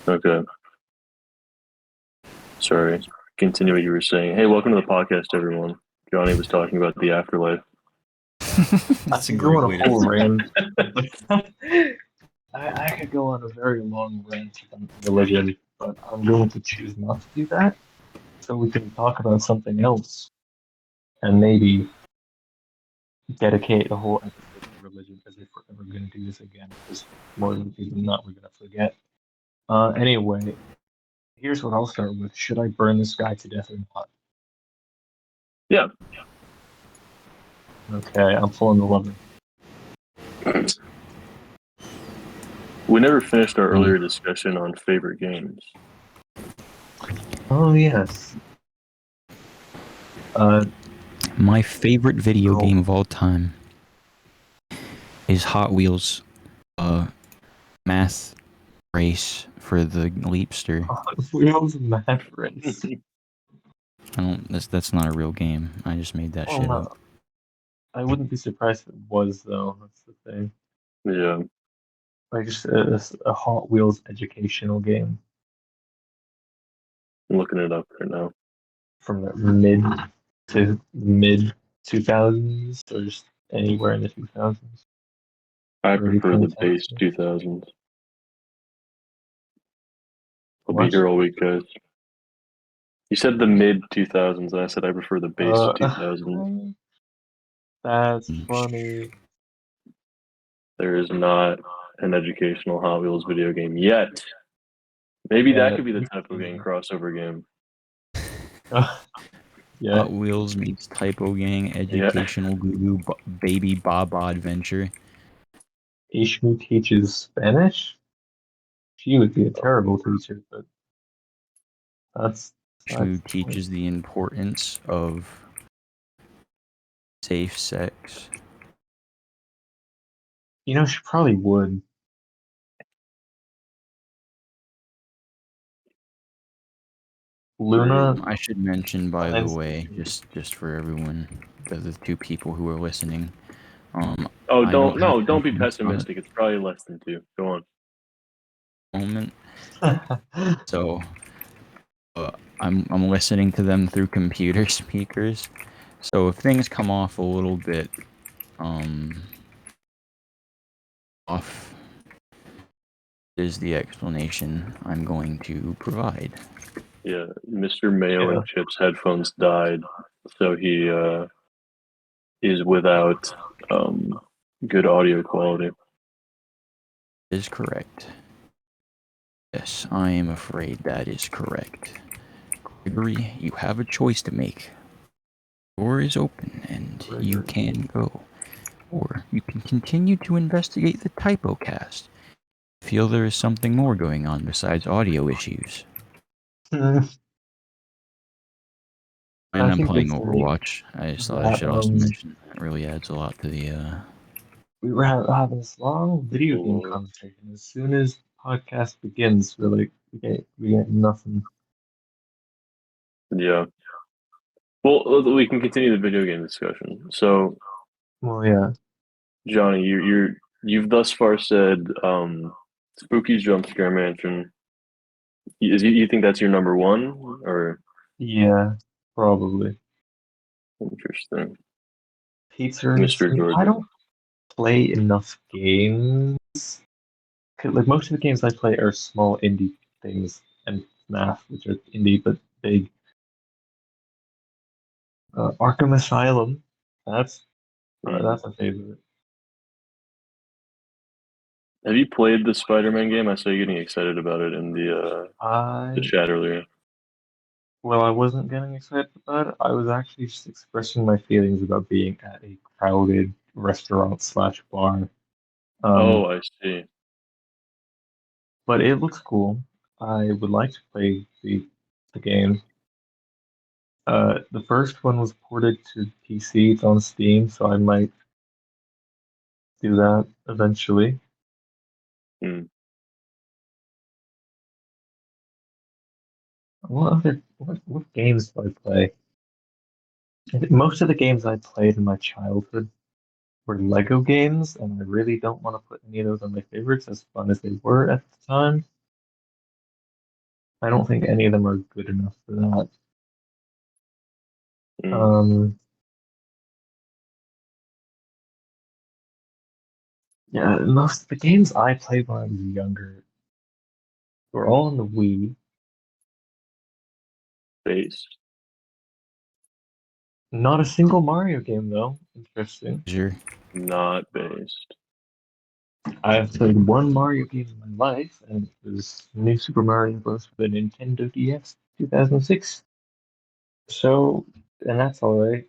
Okay. Sorry. Continue what you were saying. Hey, welcome to the podcast, everyone. Johnny was talking about the afterlife. I That's a could go great on way a whole to. rant. I could go on a very long rant on religion, but I'm going to choose not to do that. So we can talk about something else and maybe dedicate a whole episode to religion as if we're ever going to do this again. Because more likely than not, we're going to forget. Anyway, here's what I'll start with. Should I burn this guy to death or not? Yeah. Okay, I'm pulling the lever. We never finished our earlier discussion on favorite games. Oh, yes. My favorite video Oh. game of all time is Hot Wheels Math Race for the Leapster. Wheels Mad Race. I don't. That's not a real game. I just made that Well, shit no. up. I wouldn't be surprised if it was, though. That's the thing. Yeah. Like just a Hot Wheels educational game I'm looking it up right now. from the mid 2000s or just anywhere in the 2000s. I Early prefer the base 2010s. 2000s. I'll be What? here all week, guys. You said the mid 2000s, and I said I prefer the base 2000s. That's funny. There is not an educational Hot Wheels video game yet. Maybe that could be the type of game crossover game. Yeah. Hot Wheels meets Typo Gang Educational Guru Baby Baba Adventure. Ishmu teaches Spanish. She would be a terrible teacher, but that's Who funny. teaches the importance of safe sex. You know, she probably would. Luna. I should mention, by the Science way, teacher. just for everyone, the two people who are listening. Oh, I don't have don't be confidence on it pessimistic. It's probably less than 2. Go on. at the moment. So I'm listening to them through computer speakers. So if things come off a little bit off, is the explanation I'm going to provide. Yeah, Mr. Mayo and Chip's headphones died, so he is without good audio quality. Is correct. Yes, I am afraid that is correct. Gregory, you have a choice to make. The door is open and you can go. Or you can continue to investigate the Typocast. Feel there is something more going on besides audio issues. And I'm playing Overwatch. I just thought I should also mention that really adds a lot to the we were having this long video game conversation. As soon as the podcast begins, we're like, we get nothing. Yeah. Well, we can continue the video game discussion. So, Well, yeah. Johnny, you've thus far said Spooky's Jump Scare Mansion. You think that's your number one, or? Yeah, probably. Interesting. Pizza. Mr. Jordan. I don't play enough games. Like most of the games I play are small indie things, and FNAF, which are indie but big. Arkham Asylum, that's a favorite. Have you played the Spider-Man game? I saw you getting excited about it in the chat earlier. Well, I wasn't getting excited about it. I was actually just expressing my feelings about being at a crowded restaurant/bar. I see. But it looks cool. I would like to play the game. The first one was ported to PC. It's on Steam, so I might do that eventually. What games do I play? I think most of the games I played in my childhood were Lego games, and I really don't want to put any of those on my favorites, as fun as they were at the time. I don't think any of them are good enough for that. Mm. Yeah, most of the games I played when I was younger were all on the Wii. Based. Not a single Mario game though. Interesting. Sure. Not based. I've played one Mario game in my life, and it was New Super Mario Bros. For the Nintendo DS 2006. So, and that's all right.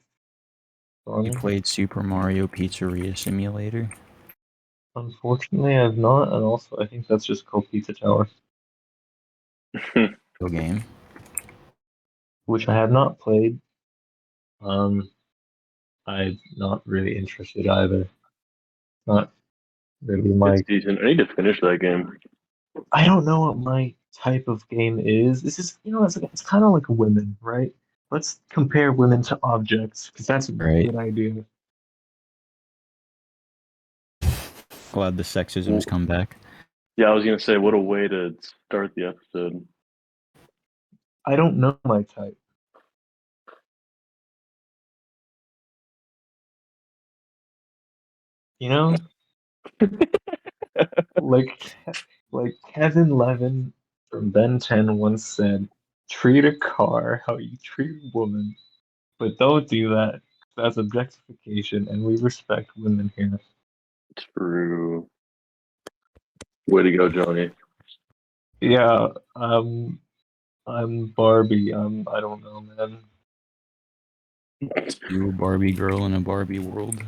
You Fun. played Super Mario Pizzeria Simulator? Unfortunately, I've not, and also I think that's just called Pizza Tower, Go game. which I have not played. Um, I'm not really interested either. Not really It's my. decent. I need to finish that game. I don't know what my type of game is. This is, it's kind of like women, right? Let's compare women to objects because that's a Right. good idea. Glad the sexism has Well, come back. yeah, I was gonna say, what a way to start the episode. I don't know my type. You know, like like Kevin Levin from Ben 10 once said, "Treat a car how you treat a woman, but don't do that. That's objectification, and we respect women here." True. Way to go, Johnny. Yeah, I'm Barbie. I don't know, man. You a Barbie girl in a Barbie world.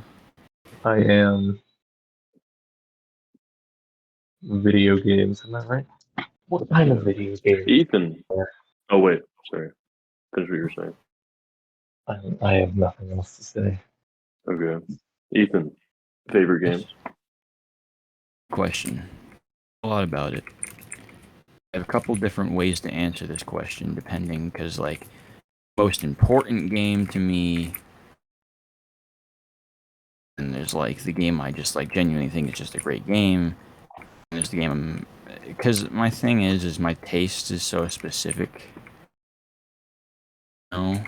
I am video games. Am I right? What kind of video games? Ethan. Oh wait, sorry. Finish what you were saying. I have nothing else to say. Okay. Ethan. Favorite games. Question. A lot about it. I have a couple different ways to answer this question, depending, because, like, most important game to me, and there's, like, the game I just, like, genuinely think is just a great game, and there's the game because my thing is my taste is so specific. You know?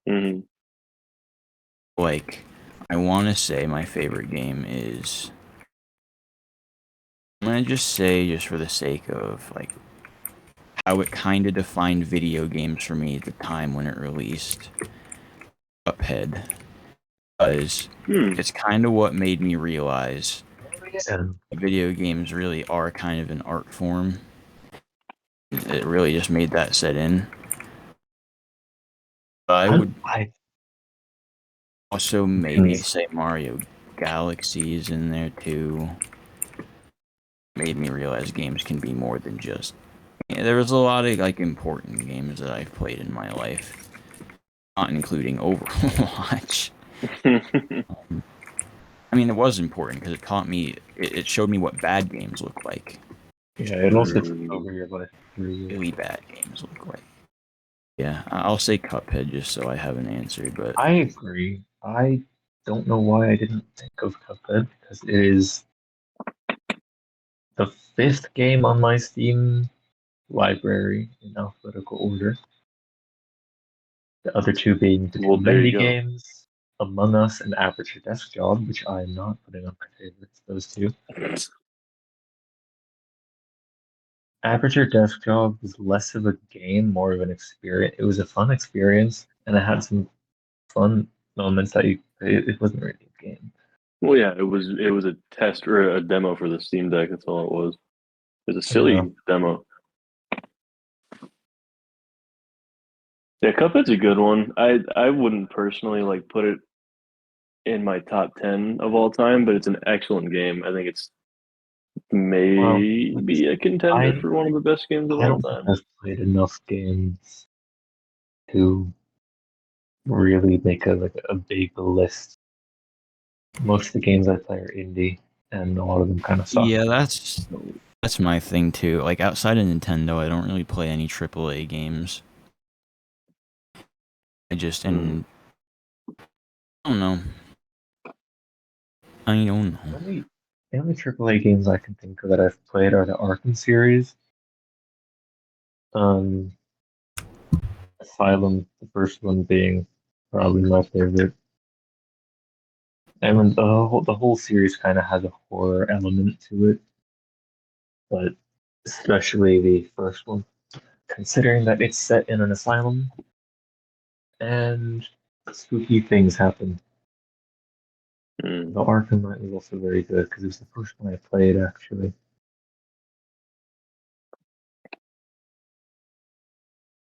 Mm-hmm. Like, I want to say my favorite game is. I'm gonna just say, just for the sake of, like, how it kind of defined video games for me at the time when it released, Cuphead. Because Hmm. it's kind of what made me realize And video games really are kind of an art form. It really just made that set in. But I would I also maybe say Mario Galaxy is in there too. Made me realize games can be more than just. Yeah, there was a lot of, like, important games that I've played in my life, not including Overwatch. I mean, it was important because it taught me. It showed me what bad games look like. yeah, it also took over your life. Really bad games look like. Yeah, I'll say Cuphead just so I have an answer, but I agree. I don't know why I didn't think of Cuphead because it is the fifth game on my Steam library in alphabetical order. The other two being the two Well, there you indie go. games, Among Us and Aperture Desk Job, which I am not putting on my favorites. Those two. Aperture Desk Job was less of a game, more of an experience. It was a fun experience, and it had some fun moments that it wasn't really a game. Well, yeah, it was a test or a demo for the Steam Deck. That's all it was. It was a Yeah. silly demo. Yeah, Cuphead's a good one. I wouldn't personally like put it in my top 10 of all time, but it's an excellent game. I think it's Well, maybe a contender I for one of the best games of I all don't think time. I've played enough games to really make a big list. Most of the games I play are indie, and a lot of them kind of suck. yeah, that's my thing too. Like, outside of Nintendo, I don't really play any AAA games. I just Mm. and I don't know. I don't know. The only AAA games I can think of that I've played are the Arkham series. Asylum, the first one being probably my favorite. And the whole series kind of has a horror element to it, but especially the first one, considering that it's set in an asylum and spooky things happen. Mm, The Arkham Knight was also very good because it was the first one I played actually.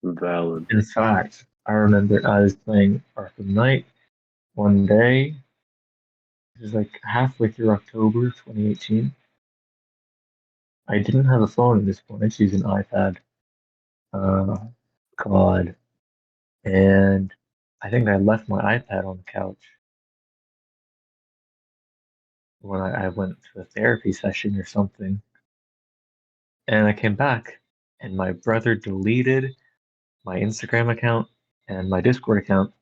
valid. In fact, I remember I was playing Arkham Knight one day. It was like halfway through October 2018. I didn't have a phone at this point. I was using an iPad. Uh, God. And I think I left my iPad on the couch when I went to a therapy session or something. And I came back, and my brother deleted my Instagram account and my Discord account.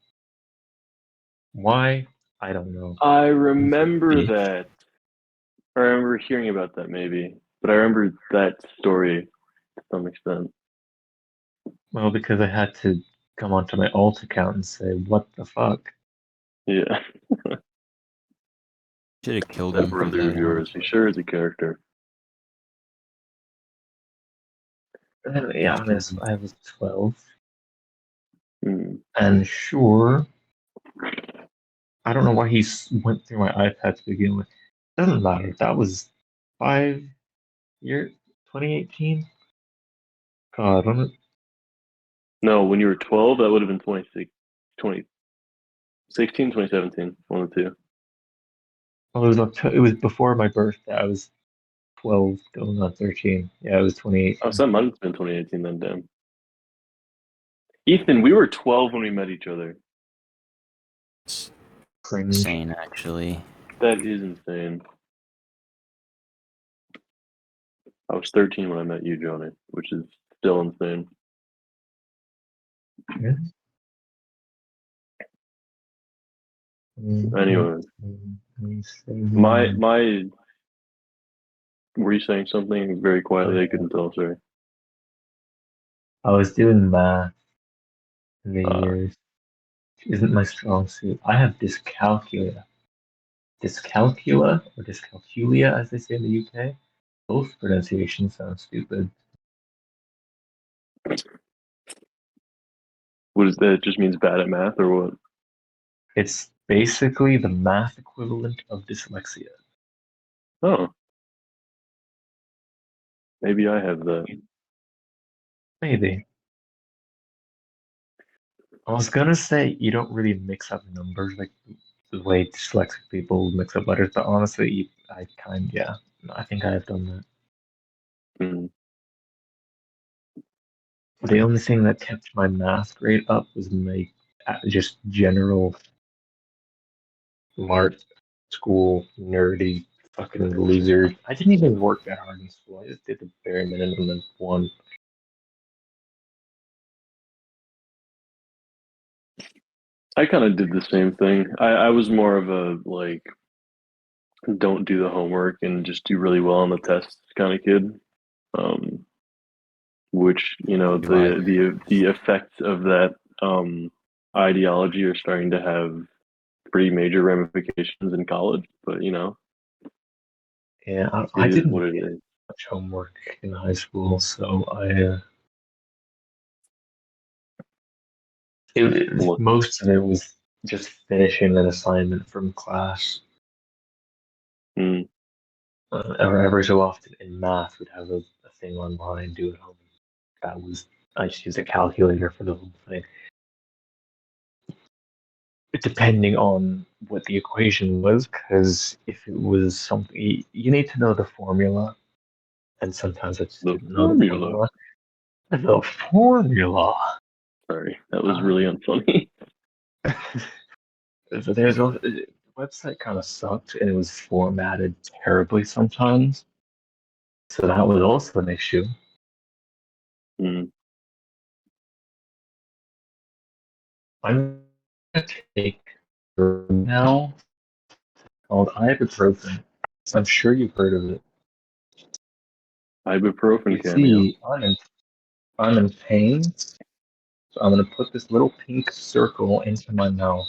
Why? I don't know. I remember that. I remember hearing about that maybe, but I remember that story to some extent. Well, because I had to come onto my alt account and say, what the fuck? Yeah, Should have killed that him from brother of then yours, on. he sure is a character. Yeah, I was 12. Mm. And sure, I don't know why went through my iPad to begin with. Doesn't matter. That was 5 years, 2018. God, No, when you were 12, that would have been 2016, 2017, one of the two. well, it was before my birthday. I was 12, going on 13. Yeah, it was Oh, 2018. so that might have been 2018 then, damn. Ethan, we were 12 when we met each other. It's Cringe. insane, actually. That is insane. I was 13 when I met you, Johnny, which is still insane. Yeah. Anyway, my were you saying something very quietly? I couldn't tell, sorry. I was doing math in the Uh, years. Isn't my strong suit. I have dyscalculia. Dyscalculia or dyscalculia, as they say in the UK. Both pronunciations sound stupid. what is that? It just means bad at math or what? It's basically the math equivalent of dyslexia. Oh, maybe I have that. Maybe. I was gonna say you don't really mix up numbers like the way dyslexic people mix up letters, but honestly, yeah, I think I have done that. Mm. The only thing that kept my math grade up was my just general smart school nerdy fucking loser. I didn't even work that hard in school. I just did the bare minimum and won. I kind of did the same thing. I was more of a like don't do the homework and just do really well on the tests kind of kid. Um, which Do I? the effects of that ideology are starting to have pretty major ramifications in college. But Yeah, it I is didn't what it get is. much homework in high school, so Look, most of it was just finishing an assignment from class. mm, Or every so often in math, we'd have a thing online, do it home. That was I just used a calculator for the whole thing. Depending on what the equation was, because if it was something you need to know the formula, and sometimes I just the didn't know the formula. formula. The formula. Sorry, that was Uh, really unfunny. there's a the website kind of sucked, and it was formatted terribly sometimes. So that was also an issue. Mm. I'm gonna take now called ibuprofen. I'm sure you've heard of it. Ibuprofen You cameo. see, I'm in pain, so I'm gonna put this little pink circle into my mouth.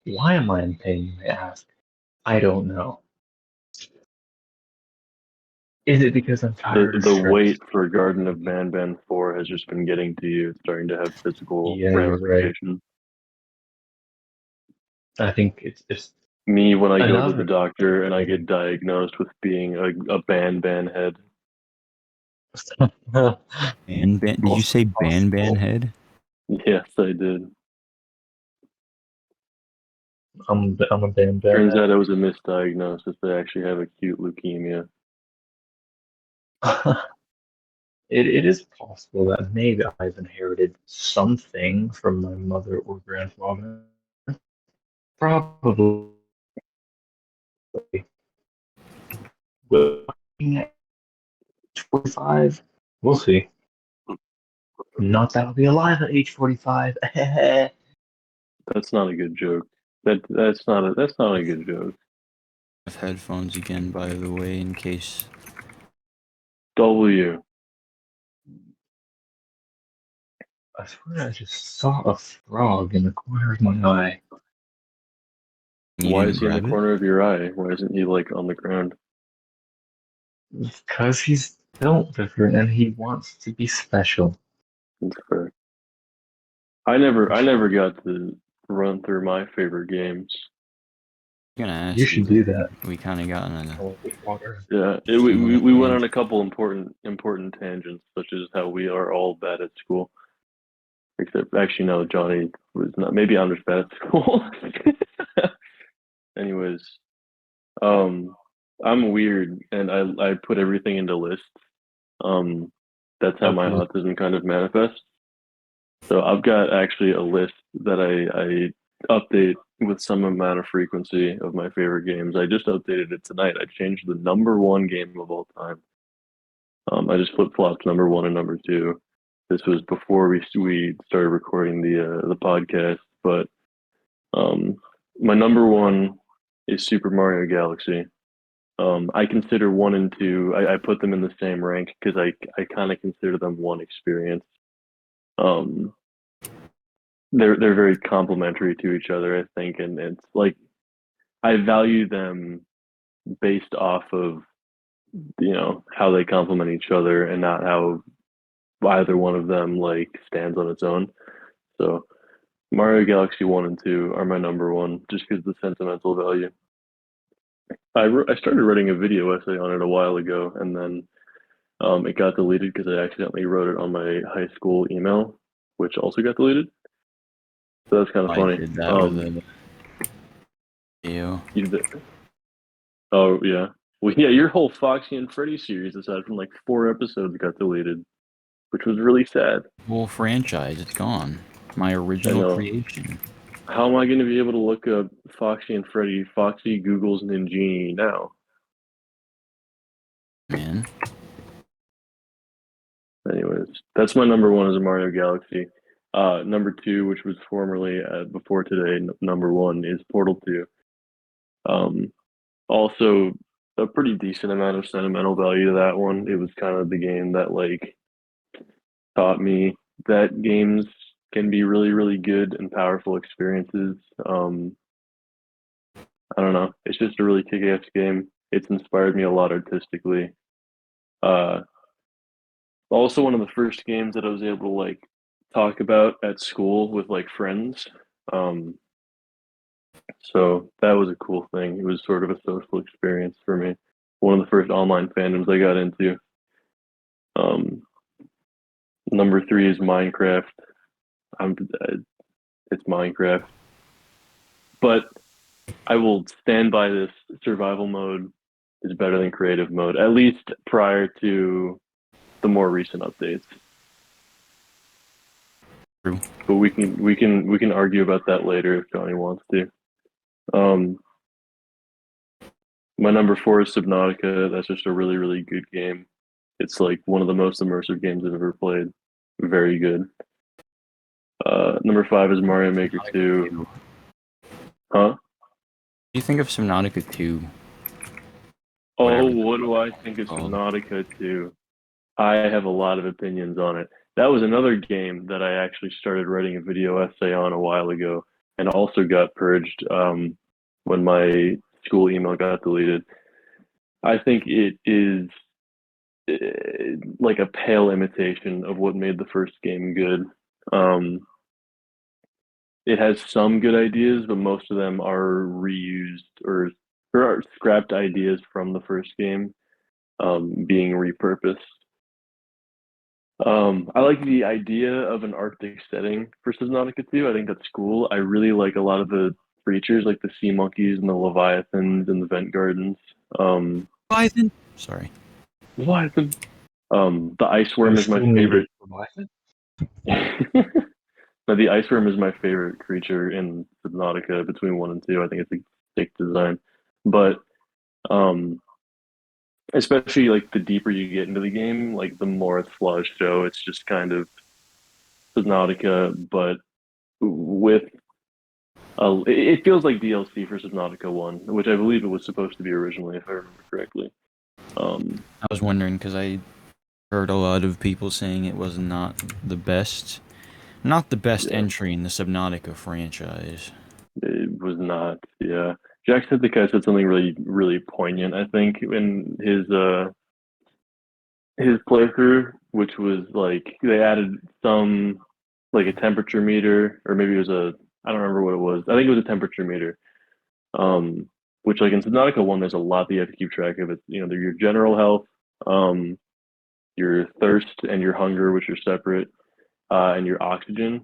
Why am I in pain, you may ask? I don't know. Is it because I'm tired or The stressed? wait for Garden of Banban 4 has just been getting to you. It's starting to have physical Yeah, you're right. ramifications. I think it's just Me, when I go to the another doctor and I get frustrating. diagnosed with being a Banban head. Did you Also say Ban possible. head? Yes, I did. I'm a band Turns head. out it was a misdiagnosis. I actually have acute leukemia. It is possible that maybe I've inherited something from my mother or grandfather. Probably. Looking at 45, we'll see. Not that I'll be alive at age 45. That's not a good joke. That's not a good joke. I have headphones again, by the way, in case. W. I swear I just saw a frog in the corner of my eye. You Why didn't is he in the grab it? corner of your eye? Why isn't he like on the ground? Because he's built different and he wants to be special. That's fair. I never got to run through my favorite games. I'm gonna You ask you should do that. that. We kind of got in a Oh, with water. Yeah, similar we went on a tangent. couple important tangents, such as how we are all bad at school. Except, actually, no, Johnny was not. Maybe I'm just bad at school. Anyways, um, I'm weird, and I put everything into lists. Um, that's how my Okay. autism kind of manifests. So I've got actually a list that I update with some amount of frequency of my favorite games. I just updated it tonight. I changed the number one game of all time. I just flip flopped number one and number two. This was before we started recording the podcast, but um, my number one is Super Mario Galaxy. I consider one and two. I put them in the same rank because I kind of consider them one experience. Um, they're very complementary to each other, I think, and it's like I value them based off of how they complement each other and not how either one of them like stands on its own. So Mario Galaxy 1 and 2 are my number one just because of the sentimental value. I started writing a video essay on it a while ago, and then it got deleted because I accidentally wrote it on my high school email, which also got deleted. So that's kind of I funny. did that with a video. You, oh yeah, well yeah, your whole Foxy and Freddy series, aside from like 4 episodes, got deleted, which was really sad. Whole franchise, it's gone. My I original know. creation. How am I going to be able to look up Foxy and Freddy? Foxy Google's Ninjini now. Man. Anyways, that's my number one is a Mario Galaxy. Number two, which was formerly before today, number one is Portal 2. Um, also, a pretty decent amount of sentimental value to that one. It was kind of the game that like taught me that games can be really, really good and powerful experiences. Um, I don't know. It's just a really kick-ass game. It's inspired me a lot artistically. Uh, Also one of the first games that I was able to like talk about at school with like friends. Um, so that was a cool thing. It was sort of a social experience for me. One of the first online fandoms I got into. Um, Number three is Minecraft. I'm, it's Minecraft, but I will stand by this. Survival mode is better than creative mode, at least prior to the more recent updates. True. But we can argue about that later if Johnny wants to. Um, my number four is Subnautica. That's just a really, really good game. It's like one of the most immersive games I've ever played. Very good. Number five is Mario Maker Subnautica 2. 2. Huh? What do you think of Subnautica 2? Oh, Whatever the what do fuck I it's think of called. Subnautica 2? I have a lot of opinions on it. That was another game that I actually started writing a video essay on a while ago, and also got purged when my school email got deleted. I think it is like a pale imitation of what made the first game good. Um, it has some good ideas, but most of them are reused or are scrapped ideas from the first game being repurposed. I like the idea of an Arctic setting for Subnautica 2. I think that's cool. I really like a lot of the creatures, like the sea monkeys and the leviathans and the vent gardens. Python. Sorry. Leviathan. The ice I worm is my still need favorite. it for my No, the ice worm is my favorite creature in Subnautica between one and two. I think it's a sick design, but um, especially like the deeper you get into the game, like the more its flaws show. It's just kind of Subnautica, but with it feels like DLC for Subnautica One, which I believe it was supposed to be originally, if I remember correctly. I was wondering because I heard a lot of people saying it was not the best Yeah, entry in the Subnautica franchise. it was not. Yeah, Jacksepticeye said something really, really poignant. I think in his playthrough, which was like they added some like a temperature meter, or maybe it was a I don't remember what it was. I think it was a temperature meter. Which like in Subnautica One, there's a lot that you have to keep track of. It's your general health, um, your thirst and your hunger, which are separate, and your oxygen.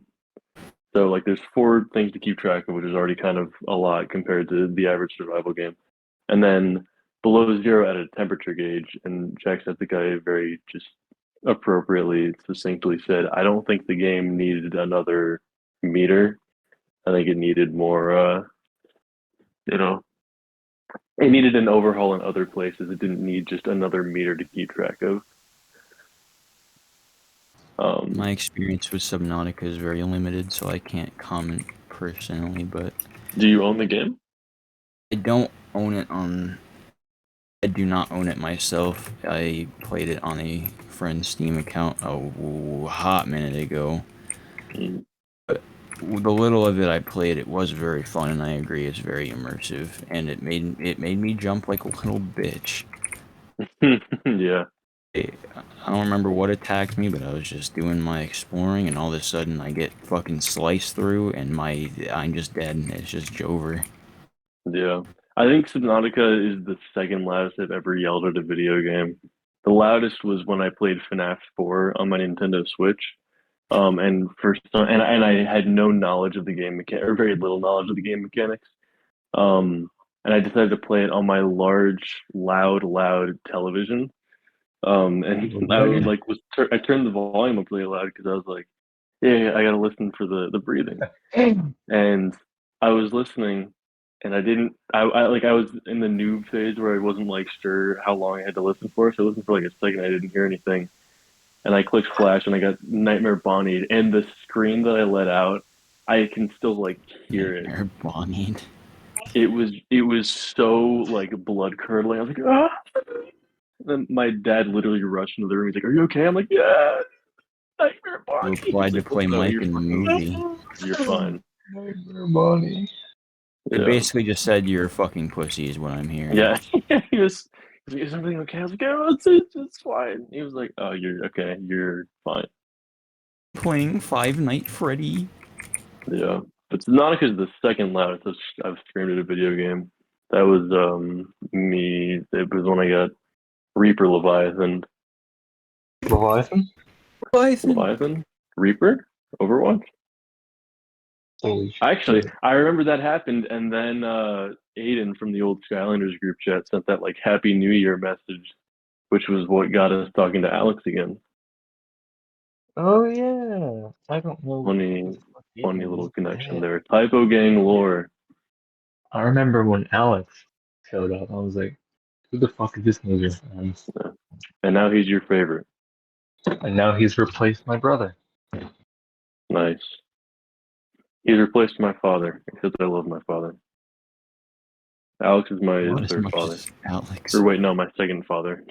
So like there's four things to keep track of, which is already kind of a lot compared to the average survival game. And then below zero added a temperature gauge, and Jacksepticeye very just appropriately, succinctly said, "I don't think the game needed another meter. I think it needed more. You know, it needed an overhaul in other places. It didn't need just another meter to keep track of." My Um, experience with Subnautica is very limited, so I can't comment personally, but do you own the game? I don't own it on. I do not own it myself. I played it on a friend's Steam account a hot minute ago. Mm. But the little of it I played, it was very fun, and I agree it's very immersive, and it made me jump like a little bitch. Yeah, I don't remember what attacked me, but I was just doing my exploring, and all of a sudden I get fucking sliced through, and I'm just dead, and it's just over. yeah. I think Subnautica is the second loudest I've ever yelled at a video game. The loudest was when I played FNAF 4 on my Nintendo Switch. And for some, and I had no knowledge of the game mechanic, or very little knowledge of the game mechanics. And I decided to play it on my large, loud television. And I Right? like I turned the volume up really loud because I was like, yeah, I gotta listen for the breathing. And I was listening, and I didn't. I was in the noob phase where I wasn't like sure how long I had to listen for. So I listened for like a second. I didn't hear anything, and I clicked flash, and I got Nightmare Bonnie. And the scream that I let out, I can still like hear it. Nightmare Bonnie. It was so like blood curdling. I was like, ah. And then my dad literally rushed into the room. He's like, "Are you okay?" I'm like, "Yeah, Nightmare You Bonnie." He's applied to like, play "What's up? Mike You're in the movie. fine. You're fine." Nightmare Bonnie. They Yeah. basically just said you're a fucking pussy, is what I'm hearing. Yeah, he was like, "Is everything okay?" I was like, "Oh, it's fine." He was like, "Oh, you're okay. You're fine." Playing Five Night Freddy. Yeah, but Subnautica is the second loudest I've screamed at a video game. That was me. It was when I got Reaper Leviathan. Leviathan? Python. Leviathan? Reaper? Overwatch? Holy Actually, shit. I remember that happened, and then Aiden from the old Skylanders group chat sent that like Happy New Year message, which was what got us talking to Alex again. Oh yeah. I don't know who Funny, the fuck he funny is. little connection Yeah. there. Typo Gang lore. I remember when Alex showed up, I was like, who the fuck is this nigger? And now he's your favorite. And now he's replaced my brother. Nice. He's replaced my father, except I love my father. Alex is my Not as third much father. as Alex. Or wait, no, my second father.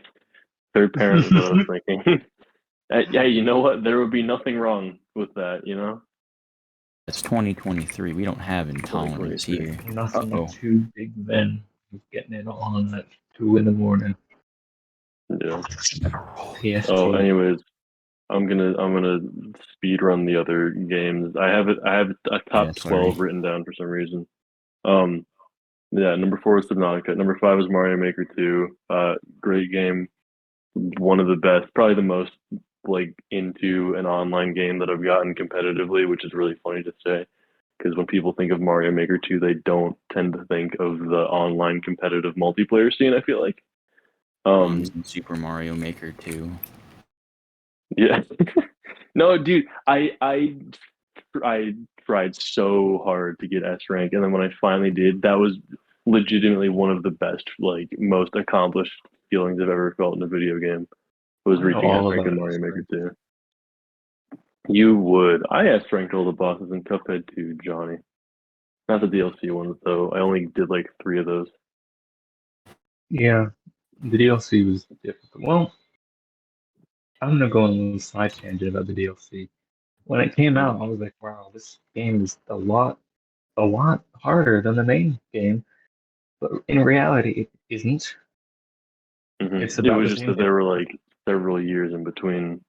Third parent is what I was thinking. Hey, you know what? There would be nothing wrong with that, you know? It's 2023. We don't have intolerance 2023. here. Nothing Uh-oh. too big then. Getting it on at 2 in the morning. Yeah. PST. Oh, anyways, I'm gonna speed run the other games. I have a Yeah, top sorry. 12 written down for some reason. Um, yeah, number 4 is Subnautica. Number 5 is Mario Maker 2. Great game. One of the best, probably the most like into an online game that I've gotten competitively, which is really funny to say. Because when people think of Mario Maker 2, they don't tend to think of the online competitive multiplayer scene, I feel like. Songs Um, in Super Mario Maker 2. yeah. No, dude, I tried so hard to get S rank, and then when I finally did, that was legitimately one of the best, like most accomplished feelings I've ever felt in a video game. Was I know reaching S all rank in about Mario this. Maker 2. You would. I S ranked all the bosses in Cuphead too, Johnny. Not the DLC ones though. I only did like 3 of those. Yeah, the DLC was difficult. Well, I'm gonna go on a little side tangent about the DLC. When it came out, I was like, wow, this game is a lot harder than the main game. But in reality, it isn't. It's It about was the just same that there thing. were like several years in between.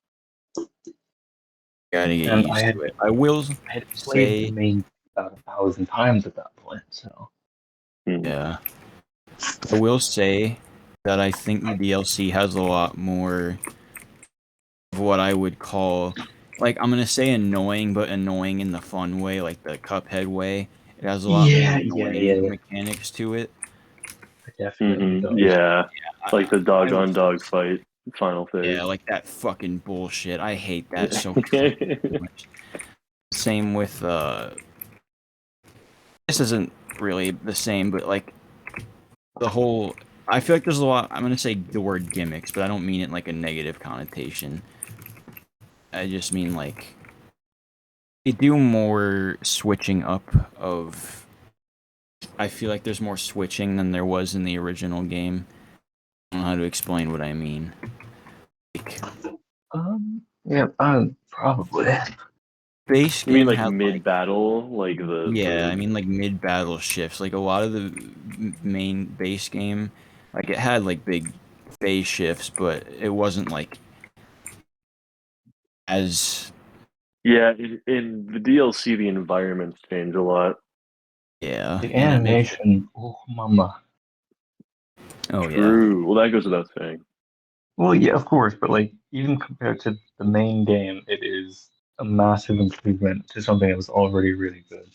Gotta get And used to it. I will I had played the say, main about 1,000 times at that point. So Mhm. yeah. I will say that I think the DLC has a lot more of what I would call, like, I'm gonna say annoying, but annoying in the fun way, like the Cuphead way. It has a lot more annoying yeah. mechanics to it. It definitely does. Yeah, like the dog I on dog fight final phase. yeah, like that fucking bullshit. I hate that so Yeah. fucking much. Same with this isn't really the same, but like the whole I feel like there's a lot I'm gonna say the word gimmicks, but I don't mean it like a negative connotation. I just mean like they do more switching up of I feel like there's more switching than there was in the original game. I don't know how to explain what I mean. Like, Yeah, probably. base You mean game like had like mid battle, like yeah, I the mean like mid battle shifts. Like a lot of the main base game, like it had like big phase shifts, but it wasn't like as yeah in the DLC the environments change a lot. yeah, The and it makes animation, oh mama. oh yeah, True. Well, that goes without saying. Well, yeah, of course, but like even compared to the main game, it is a massive improvement to something that was already really good.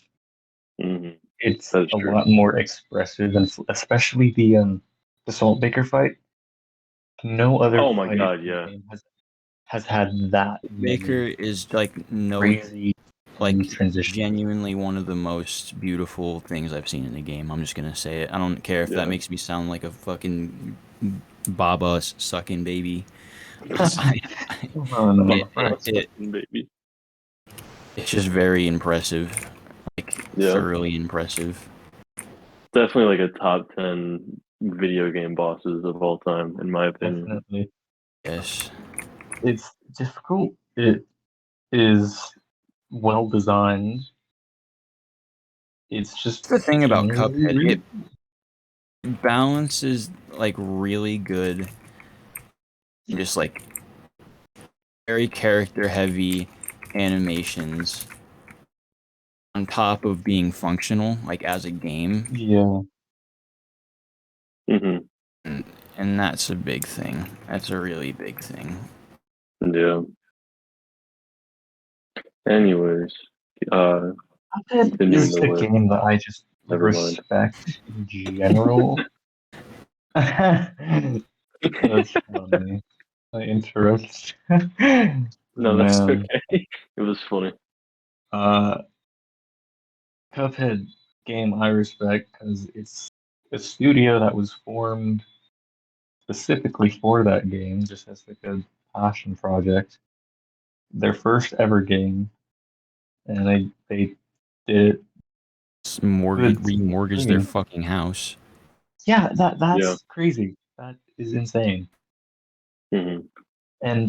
Hmm. It's That's a true. lot more expressive, and especially the Saltbaker fight. No other Oh my fight God, in the yeah. game has had that Baker many is like no crazy like transitions. genuinely one of the most beautiful things I've seen in the game. I'm just gonna say it. I don't care if that Yeah. makes me sound like a fucking baba sucking baby. No, no, it, no. it, Right. it Baby. it's just very impressive, like Yeah. thoroughly impressive. Definitely like a top 10 video game bosses of all time, in my opinion. Definitely. Yes, It's difficult. It is well designed. It's just the thing about generally Cuphead. really It balances like really good, just like very character heavy animations on top of being functional, like as a game, yeah. Hmm. and, and that's a big thing. That's a really big thing. Yeah. Anyways, uh, Cuphead continuing is the a list. game that I just Never mind. respect in general. That's funny. I interrupt. No, that's Man, okay. It was funny. uh, Cuphead game I respect because it's a studio that was formed specifically for that game, just as like a passion project. Their first ever game, and they did it good to the Remortgage their degree. fucking house. Yeah, Yeah. that's crazy. That is insane. Hmm. And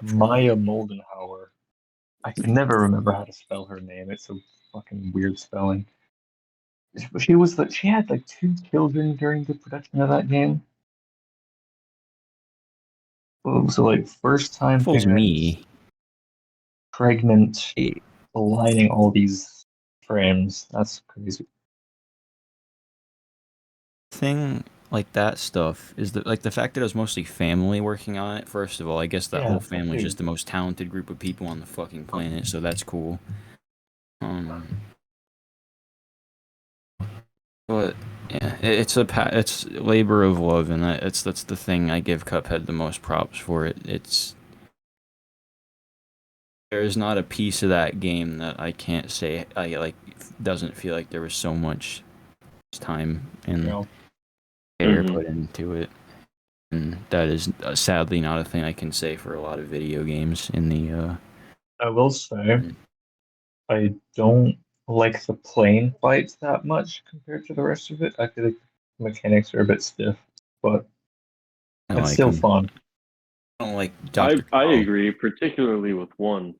Maya Moldenhauer. I can never remember how to spell her name. It's a fucking weird spelling. She had like 2 children during the production of that game. So like first time Fools parents, me. pregnant, A aligning all these frames. That's crazy. thing like that stuff is the fact that it was mostly family working on it. First of all, I guess that Yeah, whole that's family is weird. just the most talented group of people on the fucking planet, so that's cool. Um, but yeah, it's labor of love, and that's the thing I give Cuphead the most props for. It's there is not a piece of that game that I can't say I like doesn't feel like there was so much time You and know, care Mm-hmm. put into it. And that is sadly not a thing I can say for a lot of video games in the I will say I don't like the plane fights that much compared to the rest of it. I feel like the mechanics are a bit stiff, but I it's like still them. fun. I don't like I Dr. I Call. agree, particularly with one.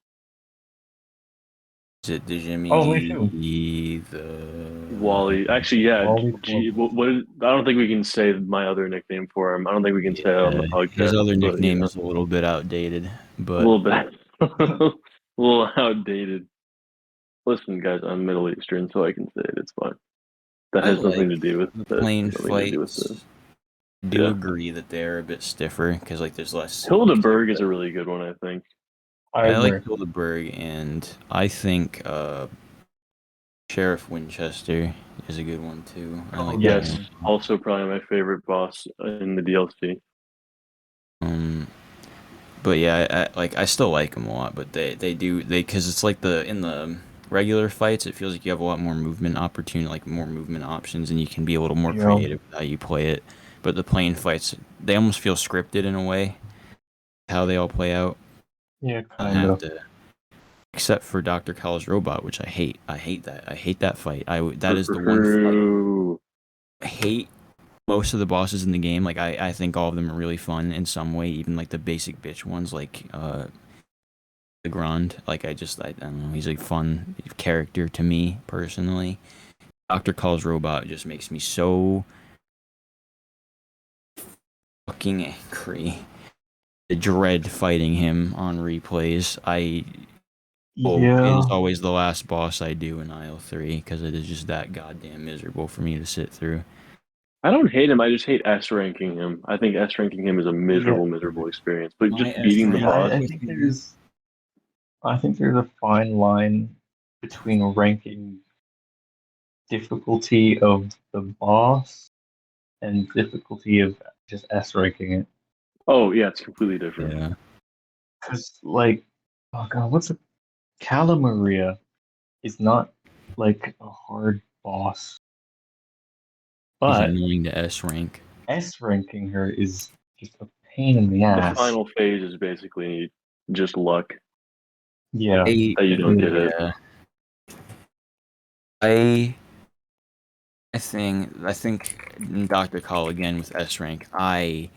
Is it the Oh, me too. Jimmy the Wally. Actually, yeah. Wally Gee, Flubble. I don't think we can say my other nickname for him. I don't think we can say it on the his podcast, other but nickname is a little bit outdated, a but little bit, a little outdated. Listen, guys, I'm Middle Eastern, so I can say it. It's fine. That I has nothing like to do with the this. plane Nothing to do with this. fights. Do Yeah. agree that they're a bit stiffer because like there's less Hildeberg is a really good one, I think. I I like agree. Hildebert, and I think Sheriff Winchester is a good one too. I Oh like that yes. Yes, one. also probably my favorite boss in the DLC. Um, but yeah, I still like them a lot. But they because it's like the in the regular fights, it feels like you have a lot more movement opportunity, like more movement options, and you can be a little more You know, creative with how you play it. But the plane fights, they almost feel scripted in a way, how they all play out. yeah, I kind have of. to, except for Dr. Call's robot, which I hate. I hate that. I hate that fight. That is the one fight Ooh. I hate most of the bosses in the game. Like I think all of them are really fun in some way, even like the basic bitch ones, like the Grand. Like I don't know, he's a fun character to me personally. Dr. Call's robot just makes me so fucking angry. I dread fighting him on replays. I hope it is Yeah, always the last boss I do in Isle 3 because it is just that goddamn miserable for me to sit through. I don't hate him. I just hate S ranking him. I think S ranking him is a yeah, miserable, miserable experience. But My just S beating the yeah. rank boss, I think there's a fine line between ranking difficulty of the boss and difficulty of just S ranking it. oh yeah, it's completely different. Yeah. Because like, oh god, what's a Calamaria is not like a hard boss, He's but annoying to S rank. S ranking her is just a pain in the The ass. final phase is basically just luck Yeah, that you don't get it. Yeah. I I think Dr. Call again with S rank. I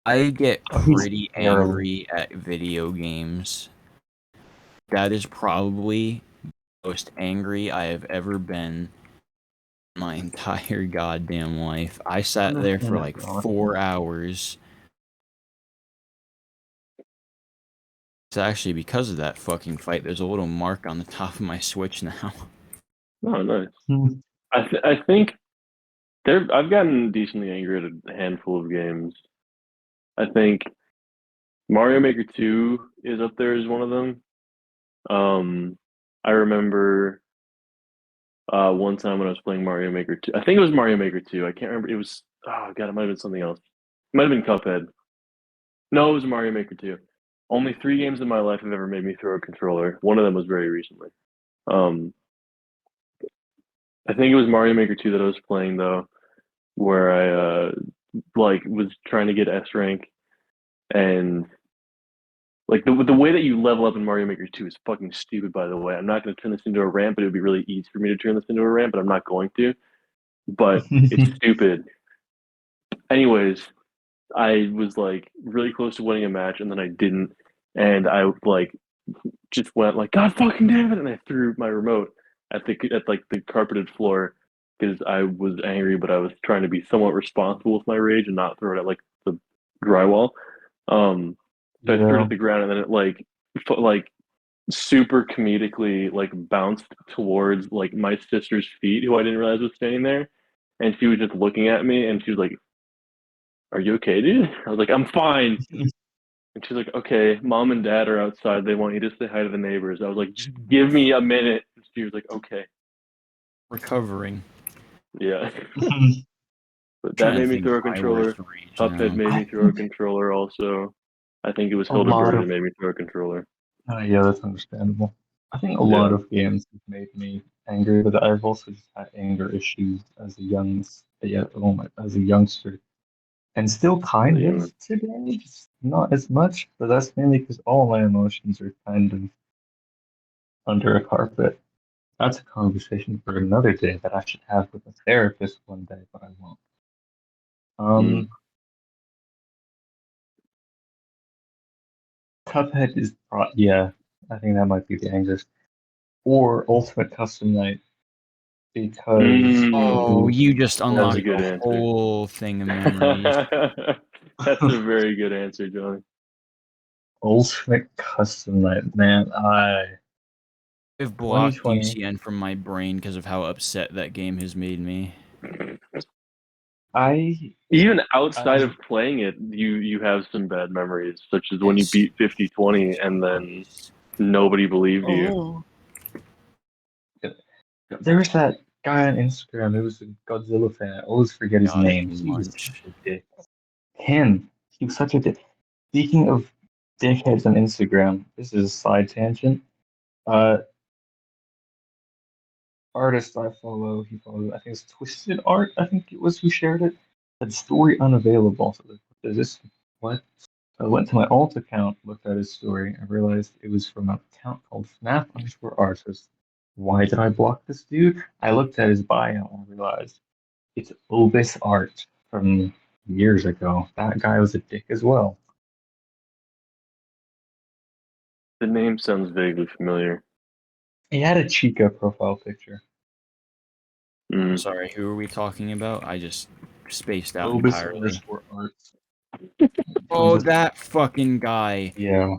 get oh, he's pretty terrible. angry at video games. That is probably the most angry I have ever been my entire goddamn life. I sat there for like Understandable, honestly. 4 hours. It's actually because of that fucking fight. There's a little mark on the top of my Switch now. Oh, nice. Hmm. I think I've gotten decently angry at a handful of games. I think Mario Maker 2 is up there as one of them. I remember one time when I was playing Mario Maker 2. I think it was Mario Maker 2. I can't remember. It was oh god, it might have been something else. It might have been Cuphead. No, it was Mario Maker 2. Only 3 games in my life have ever made me throw a controller. One of them was very recently. Um, I think it was Mario Maker 2 that I was playing though, where I like was trying to get S rank and like the way that you level up in Mario Maker 2 is fucking stupid, by the way. I'm not going to turn this into a rant, but it would be really easy for me to turn this into a rant, but I'm not going to. But it's stupid. Anyways, I was like really close to winning a match, and then I didn't, and I like just went like, God fucking damn it, and I threw my remote at like the carpeted floor because I was angry, but I was trying to be somewhat responsible with my rage and not throw it at like the drywall. Um, so I threw it Yeah. at the ground, and then it like super comedically like bounced towards like my sister's feet, who I didn't realize was standing there, and she was just looking at me, and she was like, "Are you okay, dude?" I was like, "I'm fine." And she's like, "Okay, mom and dad are outside. They want you to say hi to the neighbors." I was like, "Just give me a minute." And she was like, "Okay." Recovering. Yeah. But that Trying to made me think of throw a my worst controller. rage Cuphead now. made I me throw a think controller also. I think it was a lot Hildebrand that of made me throw a controller. yeah, that's understandable. I think a lot Yeah. of games have made me angry, but I've also just had anger issues as a as a youngster, and still kind of Same. today, just not as much. But that's mainly because all my emotions are kind of under a carpet. That's a conversation for another day that I should have with a therapist one day, but I won't. Mm. Um, Cuphead is yeah, I think that might be the angriest. Or Ultimate Custom Night because Oh, Mm. you just That's a unlocked good a answer. whole thing of memories. That's a very good answer, Johnny. Ultimate Custom Night, man, I've blocked 2020. UCN from my brain because of how upset that game has made me. I Even I outside was of playing it, you have some bad memories, such as when you Yes. beat 50/20 and then nobody believed you. oh there was that guy on Instagram. It was a Godzilla fan. I always forget his Got name. too He was much. such a dick. Him. He was such a dick. Speaking of dickheads on Instagram, this is a side tangent. Uh, artist I follow, he followed, I think it's Twisted Art, I think it was who shared it. Said story unavailable. So like, what is this? What? So I went to my alt account, looked at his story, and realized it was from an account called FNAF underscore artist. Why did I block this dude? I looked at his bio and realized it's Obis art from years ago. That guy was a dick as well. The name sounds vaguely familiar. He had a Chica profile picture. I'm Mm. sorry, who are we talking about? I just spaced out Obis entirely. underscore art. Oh, that fucking guy. Yeah.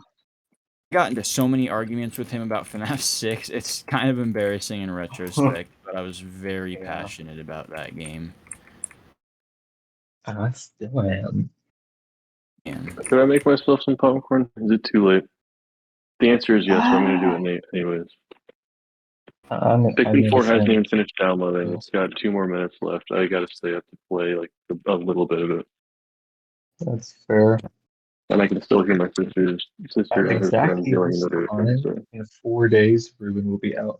I got into so many arguments with him about FNAF 6. It's kind of embarrassing in retrospect, but I was very Yeah. passionate about that game. And I still am. And Should I make myself some popcorn? Is it too late? The answer is yes, so I'm going to do Ah, it anyways. I'm Pikmin in the 4 hasn't same. even finished downloading. It's got 2 more minutes left. I got to stay up to play like a little bit of it. That's fair. And I can still hear my sister At and her friends exactly yelling this at her. time, So in 4 days, Ruben will be out.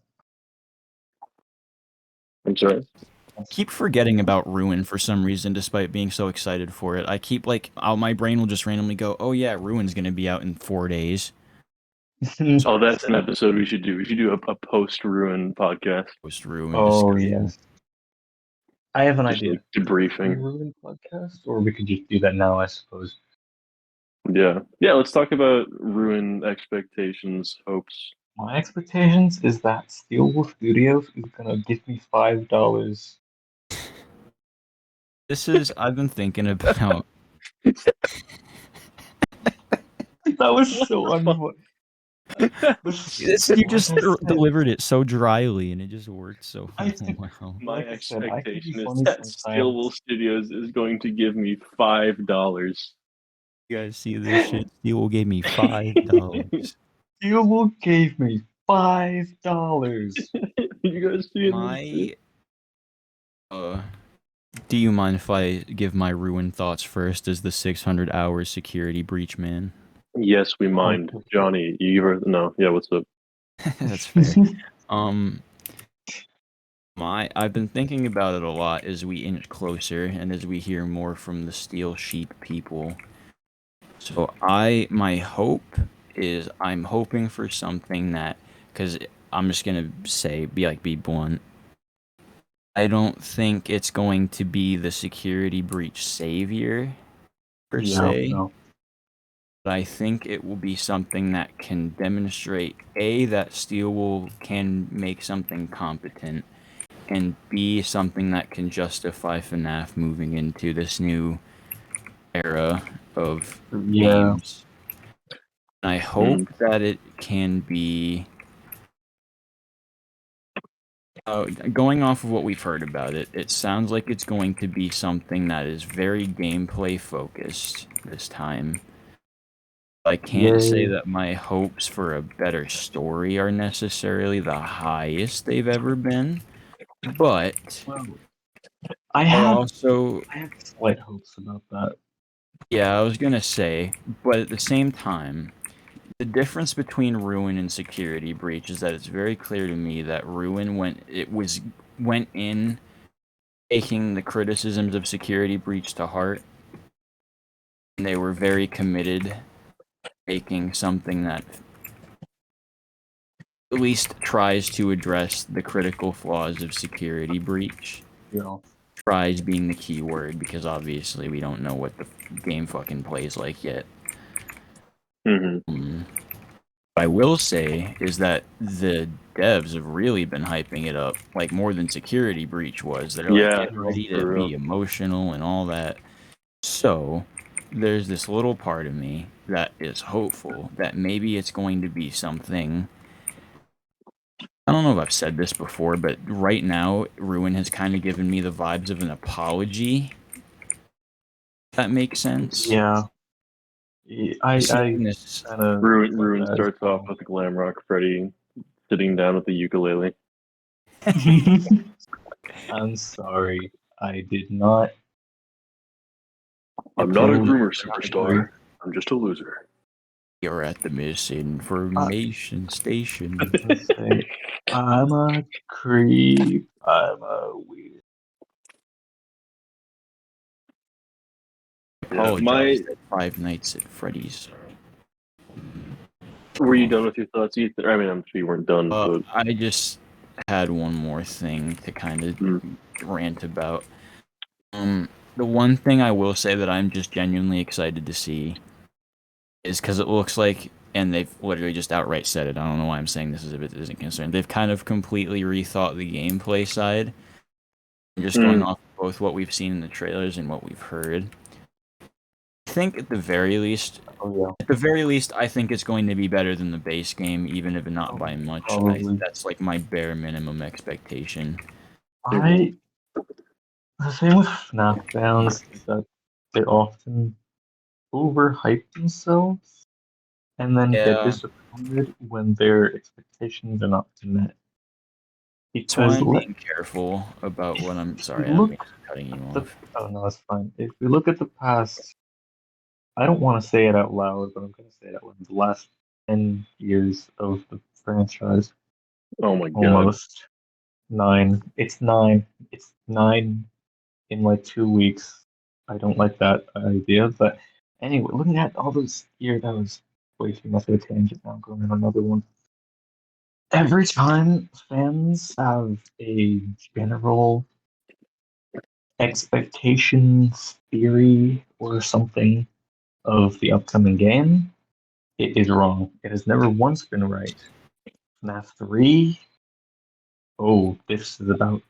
I'm sorry. keep forgetting about Ruin for some reason, despite being so excited for it. I keep like, my brain will just randomly go, "Oh yeah, Ruin's gonna be out in 4 days." Oh, So that's an episode we should do. We should do a post ruin podcast. post Ruin Oh discussion. yes, I have an Just like idea. debriefing. Ruben podcast, or we could just do that now, I suppose. Yeah. Yeah, let's talk about ruin expectations, hopes. My expectations is that Steelwolf Studios is gonna give me $5. I've been thinking about. That was What so the fuck? unfunny. You Like just I said, delivered it so dryly, and it just worked so I could, well. My like I said, I can be expectation is funny that Stillwell sometimes. Studios is going to give me $5. You guys see this shit? Steel gave me $5. Steelwolf gave me $5. You guys seeing this shit? My uh, do you mind if I give my ruined thoughts first as the 600 hours security breach man? Yes, we Oh, mind. Johnny, you ever no, yeah, what's up? That's fair. Um, I've been thinking about it a lot as we inch closer and as we hear more from the Steel Sheep people. So my hope is I'm hoping for something that, because I'm just gonna be blunt. I don't think it's going to be the security breach savior. per Yeah, se. no. But I think it will be something that can demonstrate A, that Steel can make something competent, and B, something that can justify FNAF moving into this new era of Yeah. games. And I hope that it can be. Going off of what we've heard about it, it sounds like it's going to be something that is very gameplay focused this time. I can't say Yay. that my hopes for a better story are necessarily the highest they've ever been, but Well, I I have also, I have slight hopes about that. yeah, I was gonna say, but at the same time, the difference between Ruin and Security Breach is that it's very clear to me that Ruin went in taking the criticisms of Security Breach to heart, and they were very committed making something that at least tries to address the critical flaws of Security Breach. You know. Tries being the key word because obviously we don't know what the game fucking plays like yet. Mm-hmm. What I will say is that the devs have really been hyping it up, like more than Security Breach was. They're like, Yeah, get ready to for real. be emotional and all that. So, there's this little part of me that is hopeful that maybe it's going to be something. I don't know if I've said this before, but right now, Ruin has kind of given me the vibes of an apology. If that makes sense. Yeah. I Seeing this, kind of said Ruin that as starts off well. with Glam Rock Freddy sitting down with the ukulele. I'm sorry. I did not I'm not a approve. groomer I not agree. superstar. I'm just a loser. you're at the Uh, misinformation station. let's say I'm a creep. I'm a weird. Yeah, Apologize that Five Nights at Freddy's. were you done with your thoughts, Ethan? I mean, I'm sure you weren't done, but I just had one more thing to kind of rant about. The one thing I will say that I'm just genuinely excited to see is because it looks like, and they've literally just outright said it. I don't know why I'm saying this as if it isn't concerned. They've kind of completely rethought the gameplay side. Just going off both what we've seen in the trailers and what we've heard. I think at the very least, Oh I think it's going to be better than the base game, even if not by much. probably. That's like my bare minimum expectation. I the thing with FNAF fans is that they often overhype themselves and then get Yeah, disappointed when their expectations are not met. that's why Because I'm being careful about what I'm. if we Sorry, I don't mean look cutting you at the off. oh no, that's fine. If we look at the past, I don't want to say it out loud, but I'm going to say it out loud. The last 10 years of the franchise, oh my god. almost nine. It's nine. It's nine in like 2 weeks. I don't like that idea, but anyway, looking at all those years, that was way too much of a tangent. Now I'm going on another one. Every time fans have a general expectations theory or something of the upcoming game, it is wrong. It has never once been right. FNAF 3, oh, this is about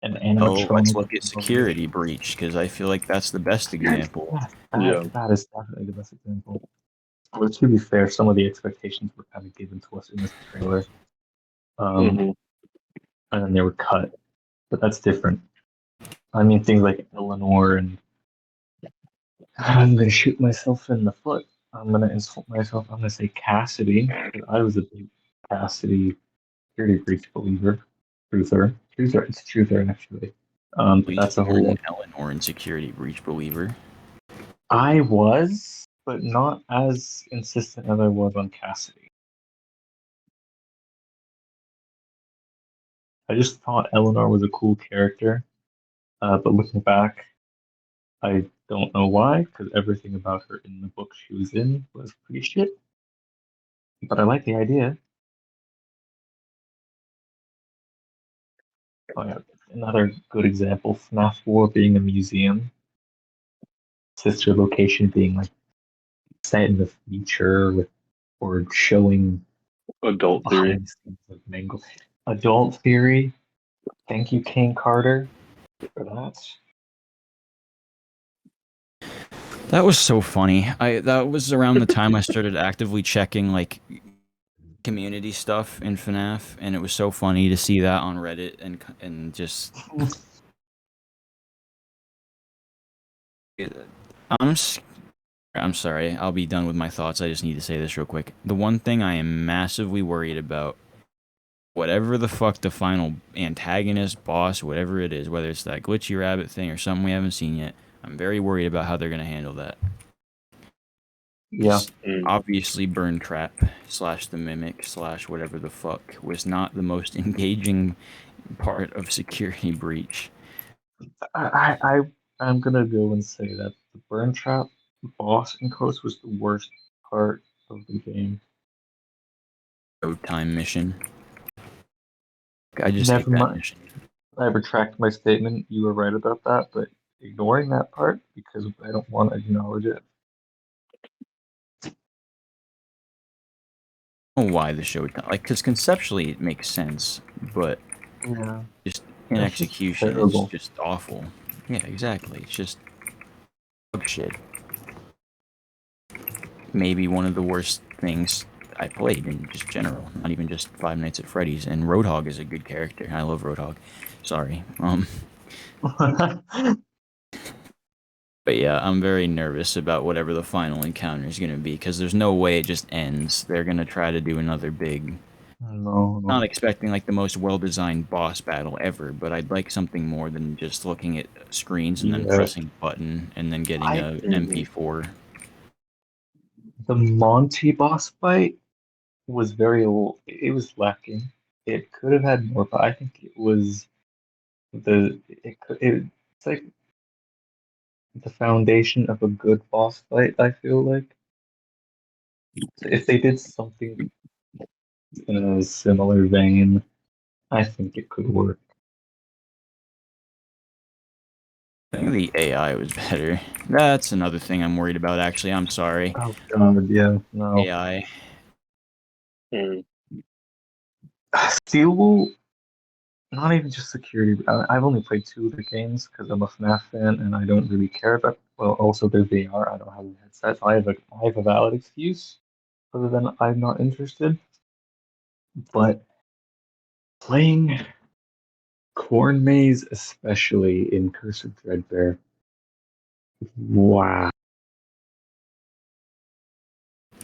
an Oh, let's animatronic look at bug. Security Breach because I feel like that's the best example. Yes, Yeah. that is definitely the best example. But to be fair, some of the expectations were kind of given to us in this trailer, um, Mm-hmm. and then they were cut. But that's different. I mean, things like Eleanor and I'm gonna shoot myself in the foot. I'm gonna insult myself. I'm gonna say Cassidy because I was a big Cassidy security breach believer. Truther. It's Truther actually. At But least that's a you were whole. an Eleanor and Security Breach believer. I was, but not as insistent as I was on Cassidy. I just thought Eleanor was a cool character. But looking back, I don't know why, because everything about her in the book she was in was pretty shit. But I like the idea. Oh yeah, another good example: FNAF 4 being a museum. sister location being like set in the future with or showing Adult theory. behind the scenes of Mangle. Adult Theory. Thank you, Kane Carter, for that. That was so funny. That was around the time I started actively checking like community stuff in FNAF, and it was so funny to see that on Reddit and just I'm s- I'm sorry. I'll be done with my thoughts. I just need to say this real quick. The one thing I am massively worried about, whatever the fuck the final antagonist, boss, whatever it is, whether it's that glitchy rabbit thing or something we haven't seen yet, I'm very worried about how they're gonna handle that. Yeah. Obviously, Burn Trap / the Mimic / whatever the fuck was not the most engaging part of Security Breach. I'm gonna go and say that the Burn Trap boss in Coast was the worst part of the game. Road time mission. I just hate Never that mind. mission. I retract my statement. You were right about that, but ignoring that part because I don't want to acknowledge it. I don't know why the show like because conceptually it makes sense, but Yeah. just in It's just execution it's terrible. just awful. Yeah, exactly. It's just dog shit. Maybe one of the worst things I played in just general, not even just Five Nights at Freddy's. And Roadhog is a good character. I love Roadhog. Sorry. But yeah, I'm very nervous about whatever the final encounter is going to be because there's no way it just ends. They're going to try to do another big. No. Not expecting like the most well-designed boss battle ever, but I'd like something more than just looking at screens and then Yeah. pressing a button and then getting I an think MP4. the Monty boss fight was it was lacking. It could have had more, but I think it was it's like the foundation of a good boss fight, I feel like. So if they did something in a similar vein, I think it could work. I think the AI was better. That's another thing I'm worried about. Actually, I'm sorry. Oh god, yeah, no. AI. Mm. Steel, not even just security. I've only played two of the games because I'm a FNAF fan and I don't really care about. Well, also their VR. I don't have a headset, so I have a valid excuse, other than I'm not interested. But playing Corn Maze, especially in Curse of Dreadbear, wow,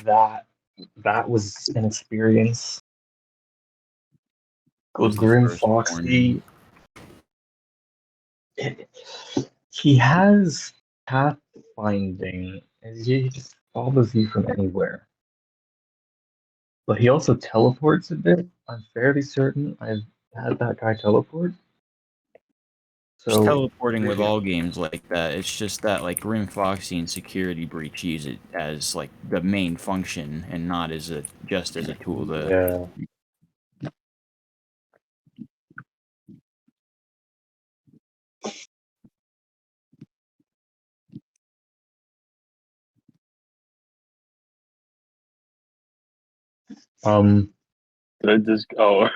that that was an experience. Was the Grim first one. Foxy, it, he has pathfinding. He just follows you from anywhere. But he also teleports a bit. I'm fairly certain I've had that guy teleport. Just So teleporting with really, all games like that. It's just that like Grim Foxy and Security Breach use it as like the main function and not as a just as a tool to. yeah. Um, Did I just? Oh,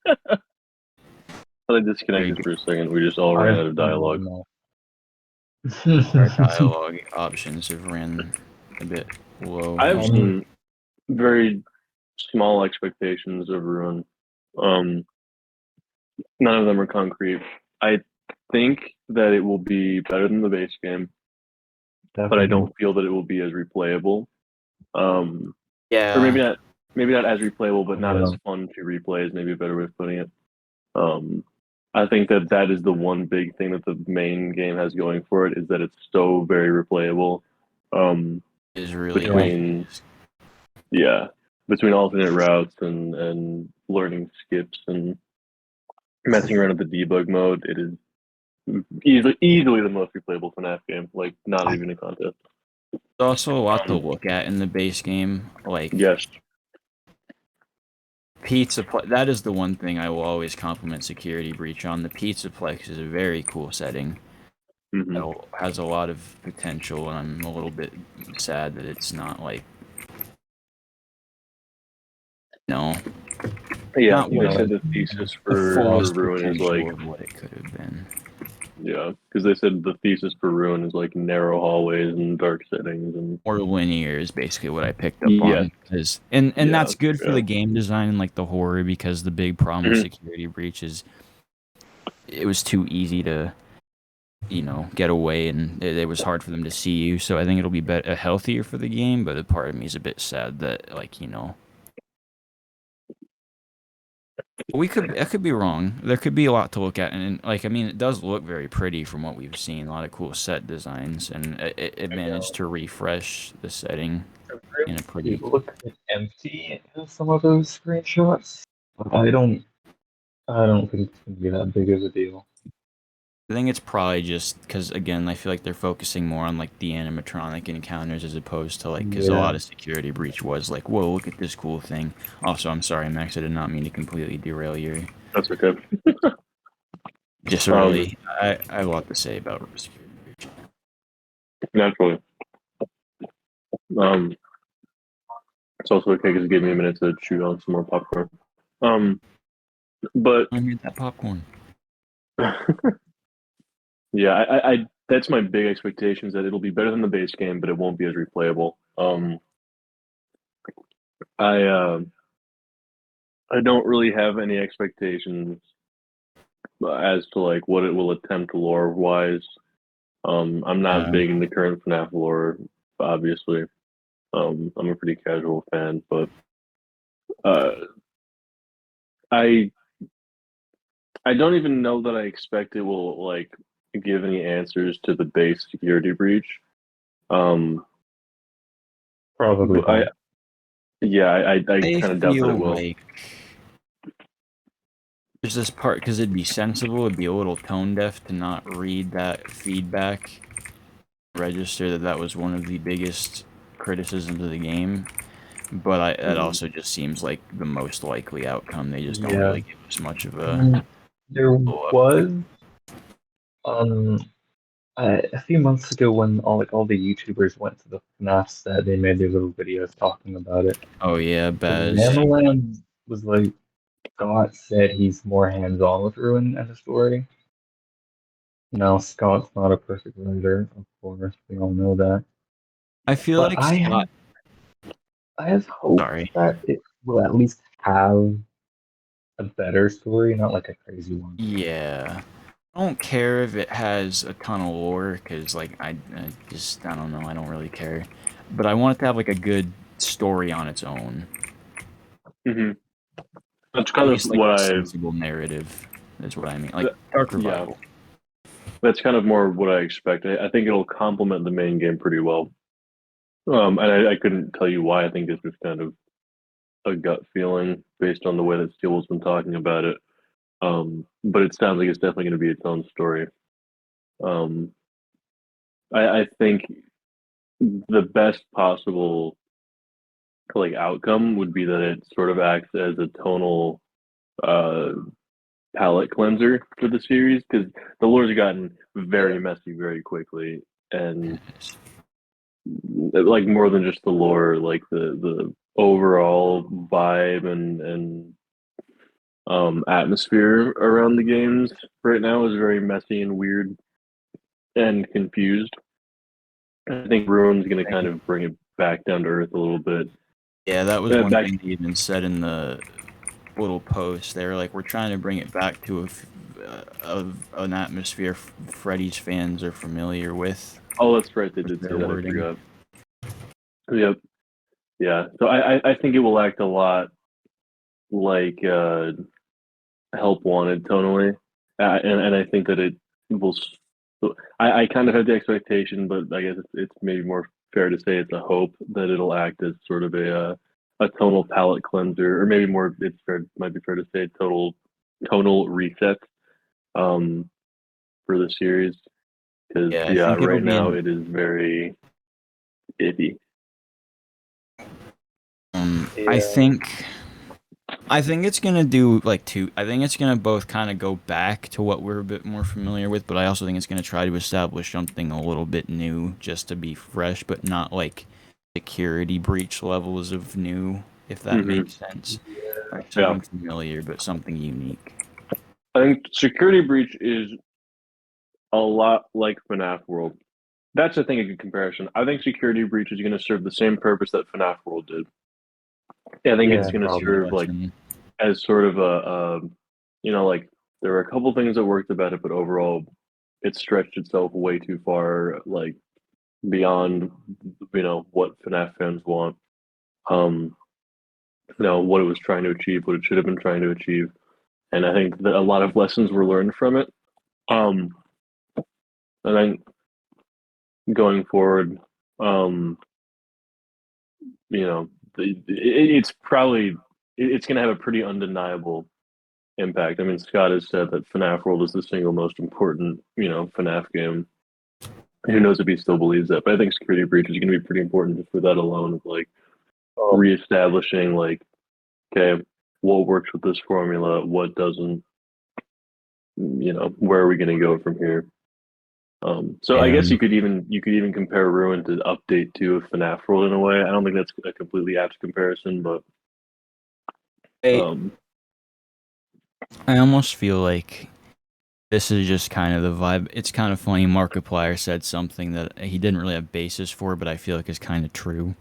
I Very disconnected good. for a second. We just all ran I've out of no, dialogue. no. Our dialogue options have ran a bit low. I have um, some very small expectations of Ruin. Um, None of them are concrete. I think that it will be better than the base game, but I definitely. don't feel that it will be as replayable. Um, or Yeah, maybe not as replayable, but not as Yeah. fun to replay is maybe a better way of putting it. Um, I think that that is the one big thing that the main game has going for it is that it's so very replayable. Um, is really Yeah. between yeah, between alternate routes and learning skips and messing around with the debug mode, it is easily the most replayable FNAF game. Like not even a contest. there's also a lot to Um, look at in the base game. Like yes, that is the one thing I will always compliment Security Breach on. The Pizza Plex is a very cool setting. Hmm. has a lot of potential, and I'm a little bit sad that it's not like no, Yeah, I not think what they No, said it's the thesis the for fullest Ruin is like, potential of what it could have been. yeah, because they said the thesis for Ruin is like narrow hallways and dark settings and More linear is basically what I picked up yeah, on, and yeah, that's good for yeah. the game design and like the horror, because the big problem with Mhm. Security Breach is it was too easy to get away, and it was hard for them to see you. So I think it'll be healthier for the game, but a part of me is a bit sad that I could be wrong. There could be a lot to look at, and like I mean, it does look very pretty from what we've seen. A lot of cool set designs, and it I managed know. to refresh the setting in a It pretty. look a bit empty in some of those screenshots. But I don't think it's gonna be that big of a deal. I think it's probably just because, again, I feel like they're focusing more on like the animatronic encounters as opposed to like, because a Yeah. lot of Security Breach was like, whoa, look at this cool thing. Also, I'm sorry, Max, I did not mean to completely derail your. That's okay. Just Um, really, I have a lot to say about Security Breach. naturally. Um, it's also okay because it gave me a minute to chew on some more popcorn. Um, but I need that popcorn. yeah, I that's my big expectation is that it'll be better than the base game, but it won't be as replayable. I I don't really have any expectations as to like what it will attempt lore wise. I'm not Uh, big in the current FNAF lore, obviously. I'm a pretty casual fan, but uh, I I don't even know that I expect it will like give any answers to the base security breach. Um, Probably but not. yeah, I I kind of doubt that it feel will. like there's this part, because it'd be sensible, it'd be a little tone deaf to not read that feedback register that was one of the biggest criticisms of the game. But that Mhm. also just seems like the most likely outcome. They just don't Yeah. really give us much of I a mean, there follow-up. was um a few months ago when all the YouTubers went to the FNAF set, they made their little videos talking about it. Oh yeah, Because Baz. Nanoland was like, Scott said he's more hands-on with Ruin and the story. Now Scott's not a perfect writer, of course, we all know that. I feel But like I Scott. have I have hope Sorry. that it will at least have a better story, not like a crazy one. Yeah. I don't care if it has a ton of lore, because like I don't know. I don't really care. But I want it to have like a good story on its own. Hmm. That's At kind of least like what a I, sensible narrative is what I mean. Like Dark yeah, Revival. that's kind of more what I expect. I think it'll complement the main game pretty well. And I couldn't tell you why. I think it's just kind of a gut feeling based on the way that Steele's been talking about it. But it sounds like it's definitely going to be its own story. Um, I think the best possible like outcome would be that it sort of acts as a tonal uh, palette cleanser for the series because the lore's gotten very Yeah. messy very quickly, and like more than just the lore, like the overall vibe and atmosphere around the games right now is very messy and weird and confused. I think Ruin's going to kind of bring it back down to earth a little bit. Yeah, that was one Back, thing they even said in the little post. They were like, "We're trying to bring it back to an atmosphere Freddy's fans are familiar with." oh, that's right, they Was did say their that. I wording. forgot. Yep, yeah. So I think it will act a lot like Help Wanted tonally, and I think that it will. I kind of have the expectation, but I guess it's maybe more fair to say it's a hope that it'll act as sort of a tonal palette cleanser, or maybe more. It's fair, might be fair to say tonal reset um, for the series because Yeah, I yeah, think it'll right be now an. it is very iffy. I Yeah. think I think it's gonna do like two. I think it's gonna both kind of go back to what we're a bit more familiar with, but I also think it's gonna try to establish something a little bit new, just to be fresh, but not like security breach levels of new, if that Hmm. makes sense. Like Yeah, something familiar, but something unique. I think Security Breach is a lot like FNAF World. That's I think a good comparison. I think Security Breach is going to serve the same purpose that FNAF World did. Yeah, I think it's Yeah, going to Probably serve like lesson. as sort of like there were a couple things that worked about it, but overall, it stretched itself way too far, like beyond what FNAF fans want. Um, what it was trying to achieve, what it should have been trying to achieve, and I think that a lot of lessons were learned from it. Um, and then going forward, um, you know, it's probably it's going to have a pretty undeniable impact. I mean, Scott has said that FNAF World is the single most important, FNAF game. Who knows if he still believes that? But I think Security Breach is going to be pretty important just for that alone, of like oh, reestablishing, like, okay, what works with this formula, what doesn't, where are we going to go from here? So I Yeah. guess you could even compare Ruin to Update 2 of FNAF World in a way. I don't think that's a completely apt comparison, but I um, I almost feel like this is just kind of the vibe. It's kind of funny. Markiplier said something that he didn't really have basis for, but I feel like is kind of true.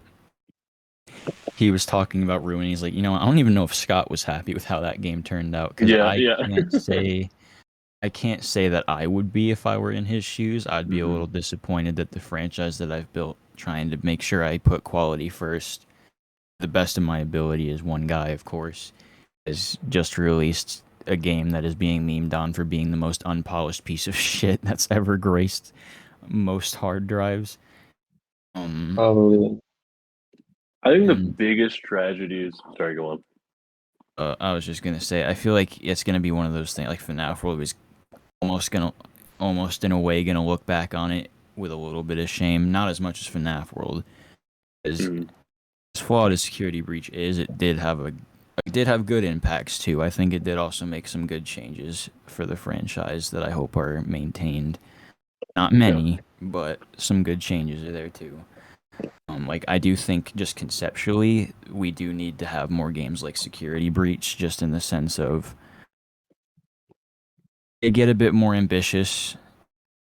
He was talking about Ruin. He's like, I don't even know if Scott was happy with how that game turned out because yeah, yeah. I can't say that I would be if I were in his shoes. I'd be a Hmm. little disappointed that the franchise that I've built, trying to make sure I put quality first, the best of my ability as one guy, of course, has just released a game that is being memed on for being the most unpolished piece of shit that's ever graced most hard drives. Um, probably. I think the and biggest tragedy is. Sorry, go on. I was just gonna say, I feel like it's gonna be one of those things. Like FNAF World was almost gonna, almost in a way, gonna look back on it with a little bit of shame. Not as much as FNAF World, Mhm. as flawed as Security Breach is, it did have good impacts too. I think it did also make some good changes for the franchise that I hope are maintained. Not Yeah. many, but some good changes are there too. Like I do think just conceptually, we do need to have more games like Security Breach, just in the sense of they get a bit more ambitious,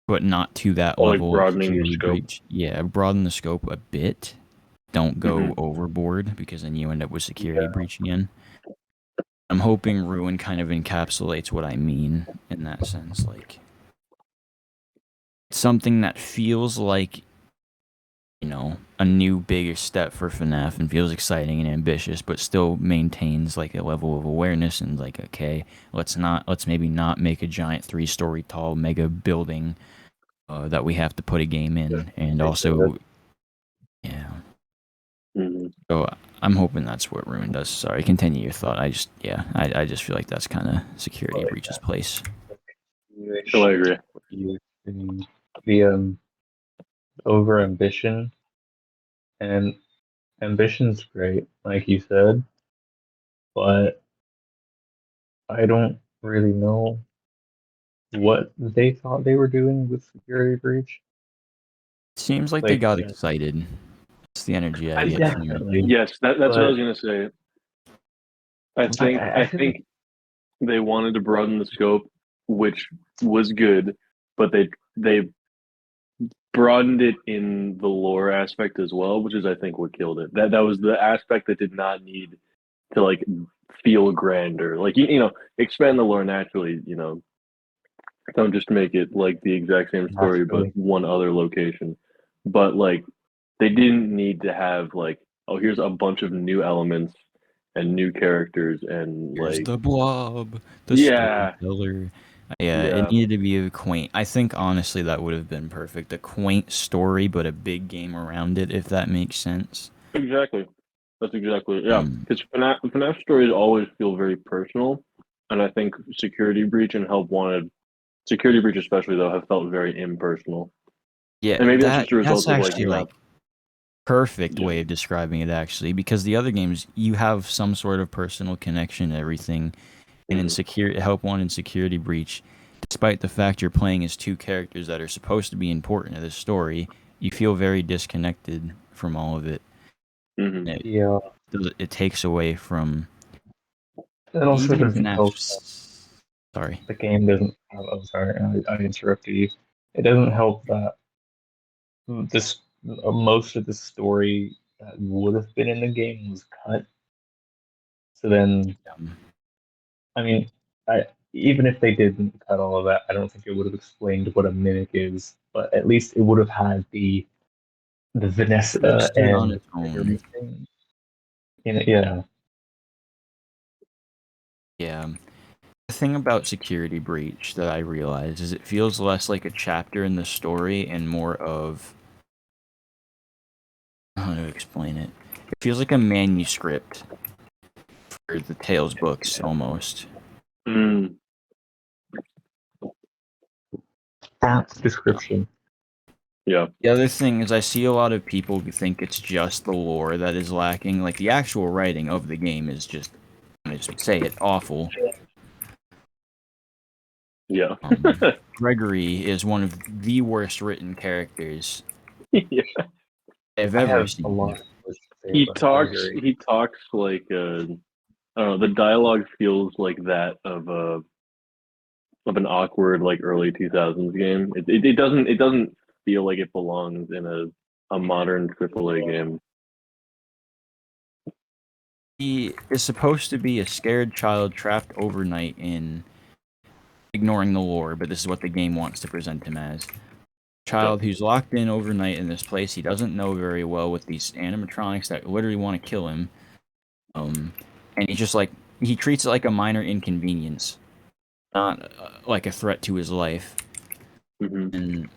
but not to that Or like level of broadening the Security scope. Breach. Yeah, broaden the scope a bit. Don't go Hmm. overboard because then you end up with Security Yeah. Breach again. I'm hoping Ruin kind of encapsulates what I mean in that sense. Like something that feels like, a new bigger step for FNAF and feels exciting and ambitious, but still maintains like a level of awareness and like, okay, let's maybe not make a giant 3-story tall mega building that we have to put a game Yeah. in, and Like that. also, yeah. Hmm. So I'm hoping that's what Ruin does. Sorry, continue your thought. I just feel like that's kind of Security Like Breach's place. Oh, I continuation agree. of what you the over ambition, and ambition's great, like you said, but I don't really know what they thought they were doing with security breach. Seems like they Like, got excited. It's the energy I I get from them. definitely, Yes, that's what I was but gonna say. I I, think I I I feel like think they wanted to broaden the scope, which was good, but they broadened it in the lore aspect as well, which is I think what killed it. That was the aspect that did not need to like feel grander. Like expand the lore naturally. Don't just make it like the exact same story but naturally, one other location. But like they didn't need to have like, oh, here's a bunch of new elements and new characters and Here's like, the blob, the yeah, storyteller. Yeah, it yeah, needed to be a quaint. I think honestly that would have been perfect. A quaint story, but a big game around it, if that makes sense. exactly. That's exactly, yeah. Um, Because FNAF stories always feel very personal, and I think Security Breach especially though have felt very impersonal, yeah, and maybe that's that just a result that's of like actually not. like perfect way of describing it, actually, because the other games, you have some sort of personal connection to everything. And in Help 1 and Security Breach, despite the fact you're playing as two characters that are supposed to be important to the story, you feel very disconnected from all of it. Mm-hmm. Yeah. It takes away from... It also even doesn't help. Sorry. The game doesn't. Oh, sorry, I interrupted you. It doesn't help that this most of the story that would have been in the game was cut. So then, I mean, even if they didn't cut all of that, I don't think it would have explained what a mimic is. But at least it would have had the It Vanessa stood on and its own. Gregory thing in it. Yeah. Yeah. The thing about Security Breach that I realize is it feels less like a chapter in the story and more of... how to explain it? It feels like a manuscript for the Tales books, almost. Mm. That description. Yeah. The other thing is I see a lot of people who think it's just the lore that is lacking. Like, the actual writing of the game is just, I'm going to just say it, awful. Yeah. Gregory is one of the worst written characters Yeah. I've I ever have seen. a lot of words to say He about talks. Gregory. He talks like I don't know. The dialogue feels like that of an awkward like early 2000s game. It doesn't feel like it belongs in a modern AAA game. He is supposed to be a scared child trapped overnight in ignoring the lore, but this is what the game wants to present him as. Child who's locked in overnight in this place he doesn't know very well with these animatronics that literally want to kill him. And he's just like, he treats it like a minor inconvenience, not like a threat to his life. Mm-hmm. And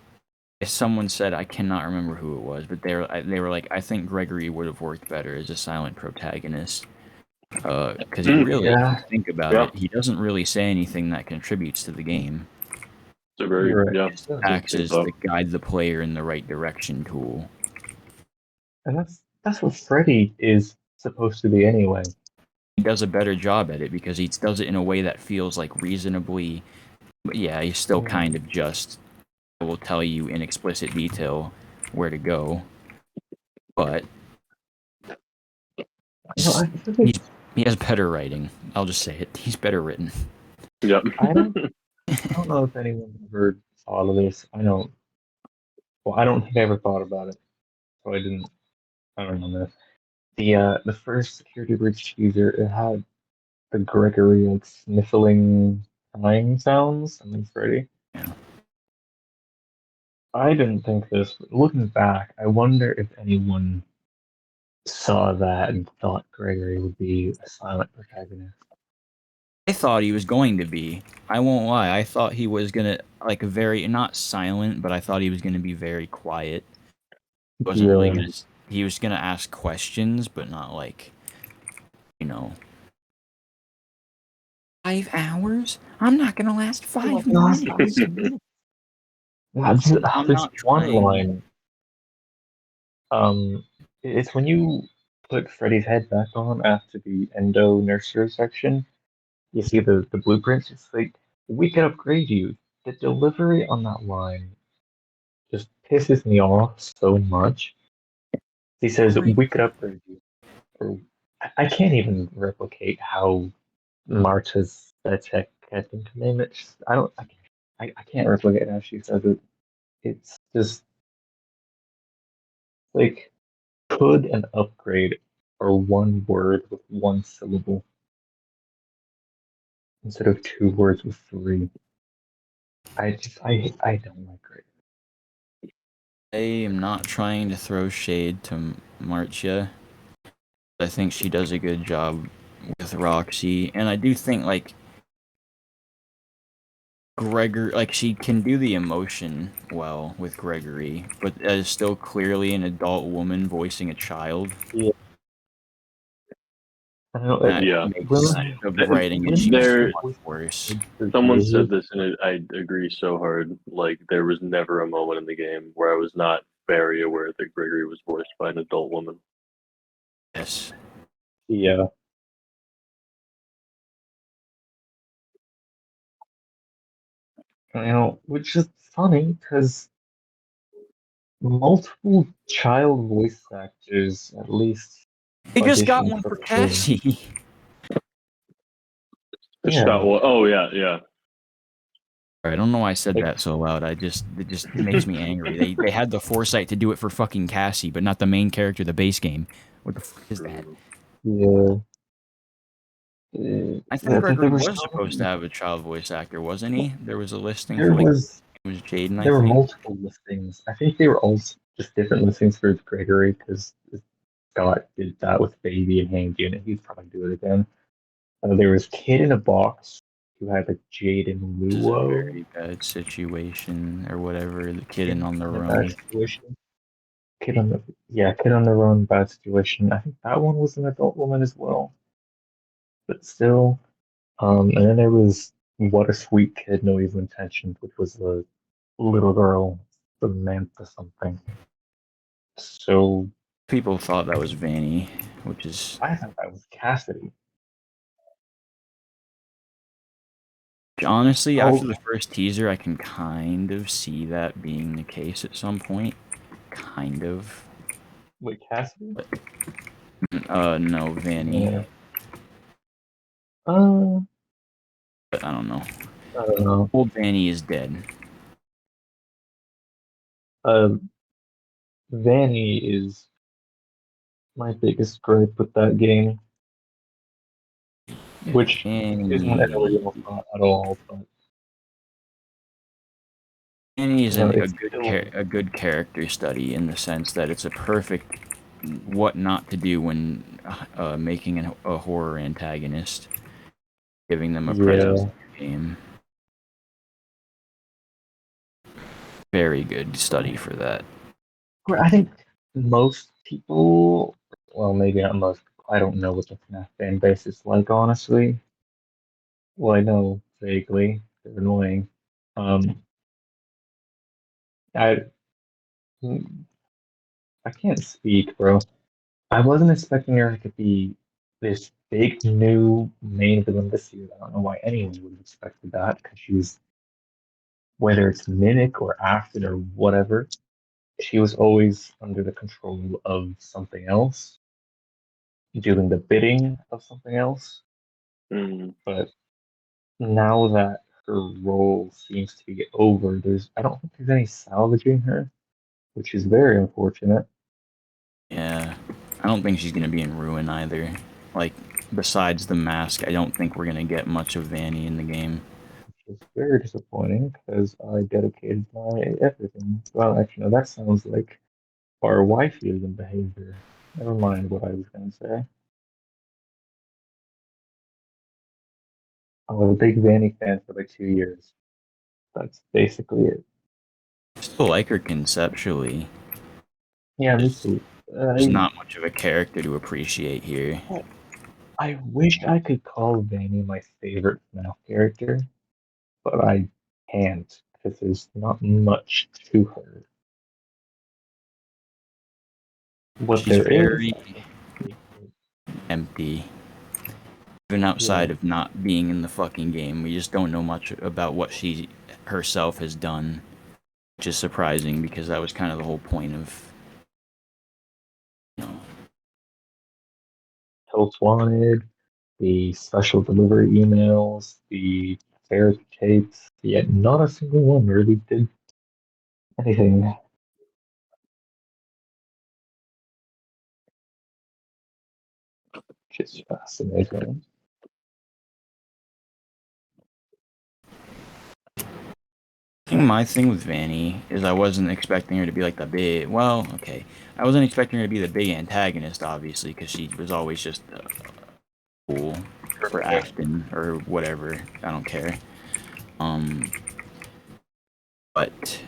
if someone said, I cannot remember who it was, but they were like, I think Gregory would have worked better as a silent protagonist. Because he really, if you think about it, he doesn't really say anything that contributes to the game. It's a very You're right. yeah. It acts as the guide the player in the right direction tool. And that's what Freddy is supposed to be anyway. He does a better job at it because he does it in a way that feels like reasonably... But yeah, he's still kind of just... will tell you in explicit detail where to go. But... he has better writing. I'll just say it. He's better written. Yep. I don't know if anyone ever thought of this. I don't think I ever thought about it. So I don't know this. The first Security Breach teaser, it had the Gregory like sniffling crying sounds and then Freddy. Yeah. I didn't think this, but looking back, I wonder if anyone saw that and thought Gregory would be a silent protagonist. I thought he was going to be. I won't lie. I thought he was gonna, like, very, not silent, but I thought he was gonna be very quiet. Wasn't really gonna... He was gonna ask questions, but not like, 5 hours? I'm not gonna last 5 minutes. This one line. It's when you put Freddy's head back on after the endo nursery section. You see the blueprints. It's like, we can upgrade you. The delivery on that line just pisses me off so much. He says, we could upgrade you. Or, I can't even replicate how Marta's tech has been named. I can't replicate how she says it. It's just like, could an upgrade or one word with one syllable instead of two words with three. I don't like it. I am not trying to throw shade to Marcia. I think she does a good job with Roxy, and I do think, like, Gregor, like, she can do the emotion well with Gregory, but as still clearly an adult woman voicing a child. Yeah. That makes the writing issues much worse. Someone said this, and I agree so hard. Like, there was never a moment in the game where I was not very aware that Gregory was voiced by an adult woman. Yes. Yeah. Which is funny because multiple child voice actors, at least, They just got auditioned one for for the game. Cassie. Yeah. Oh yeah. I don't know why I said Like, that so loud. It just makes me angry. They had the foresight to do it for fucking Cassie, but not the main character of the base game. What the fuck is that? yeah. I think There Gregory was was supposed to have a child voice actor, wasn't he? There was a listing there for like was it was Jaden, I there were think. multiple listings. I think they were all just different listings for Gregory because Scott did that with Baby and Hank Unit. He'd probably do it again. There was Kid in a Box who had a Jaden This is a Luo very bad situation or whatever. The kid in on the in a bad run. situation. Kid on the Run, bad situation. I think that one was an adult woman as well, but still. And then there was What a Sweet Kid, No Evil Intentions, which was a little girl, Samantha something. So People thought that was Vanny, which is I thought that was Cassidy. honestly after Oh, the first teaser, I can kind of see that being the case at some point. Kind of. wait, Cassidy? But, no, Vanny. Yeah. Uh, But I don't know. I don't know. Old Vanny is dead. Uh, Vanny is my biggest gripe with that game, Yeah, which isn't what everybody Vanny. else thought at all. But Vanny is a it's still a good character study in the sense that it's a perfect what not to do when making a horror antagonist, giving them a presence yeah. in your game. Very good study for that. I think most people, well, maybe not most. I don't know what the FNAF fan base is like, honestly. Well, I know vaguely. They're annoying. Um, I I can't speak, bro. I wasn't expecting her to be this big new main villain this year. I don't know why anyone would have expected that because she's whether it's Mimic or Afton or whatever, she was always under the control of something else, doing the bidding of something else. Mm. But now that her role seems to be over, I don't think there's any salvaging her, which is very unfortunate. Yeah, I don't think she's gonna be in Ruin either. Like, besides the mask, I don't think we're gonna get much of Vanny in the game. Which is very disappointing because I dedicated my everything. Well, actually, no, that sounds like our wifeism behavior. Never mind what I was going to say. I was a big Vanny fan for like 2 years. That's basically it. I still like her conceptually. Yeah, me There's, too. there's not much of a character to appreciate here. I wish I could call Vanny my favorite FNAF character, but I can't because there's not much to her. What She's there is, very I think is great. empty. Even Yeah, outside of not being in the fucking game, we just don't know much about what she herself has done, which is surprising because that was kind of the whole point of, you know, Totes Wanted, the special delivery emails, the fair tapes, yet not a single one really did anything. Which is fascinating. I think my thing with Vanny is I wasn't expecting her to be like the big. Well, okay, I wasn't expecting her to be the big antagonist, obviously, because she was always just cool for Ashton or whatever. I don't care. Um, but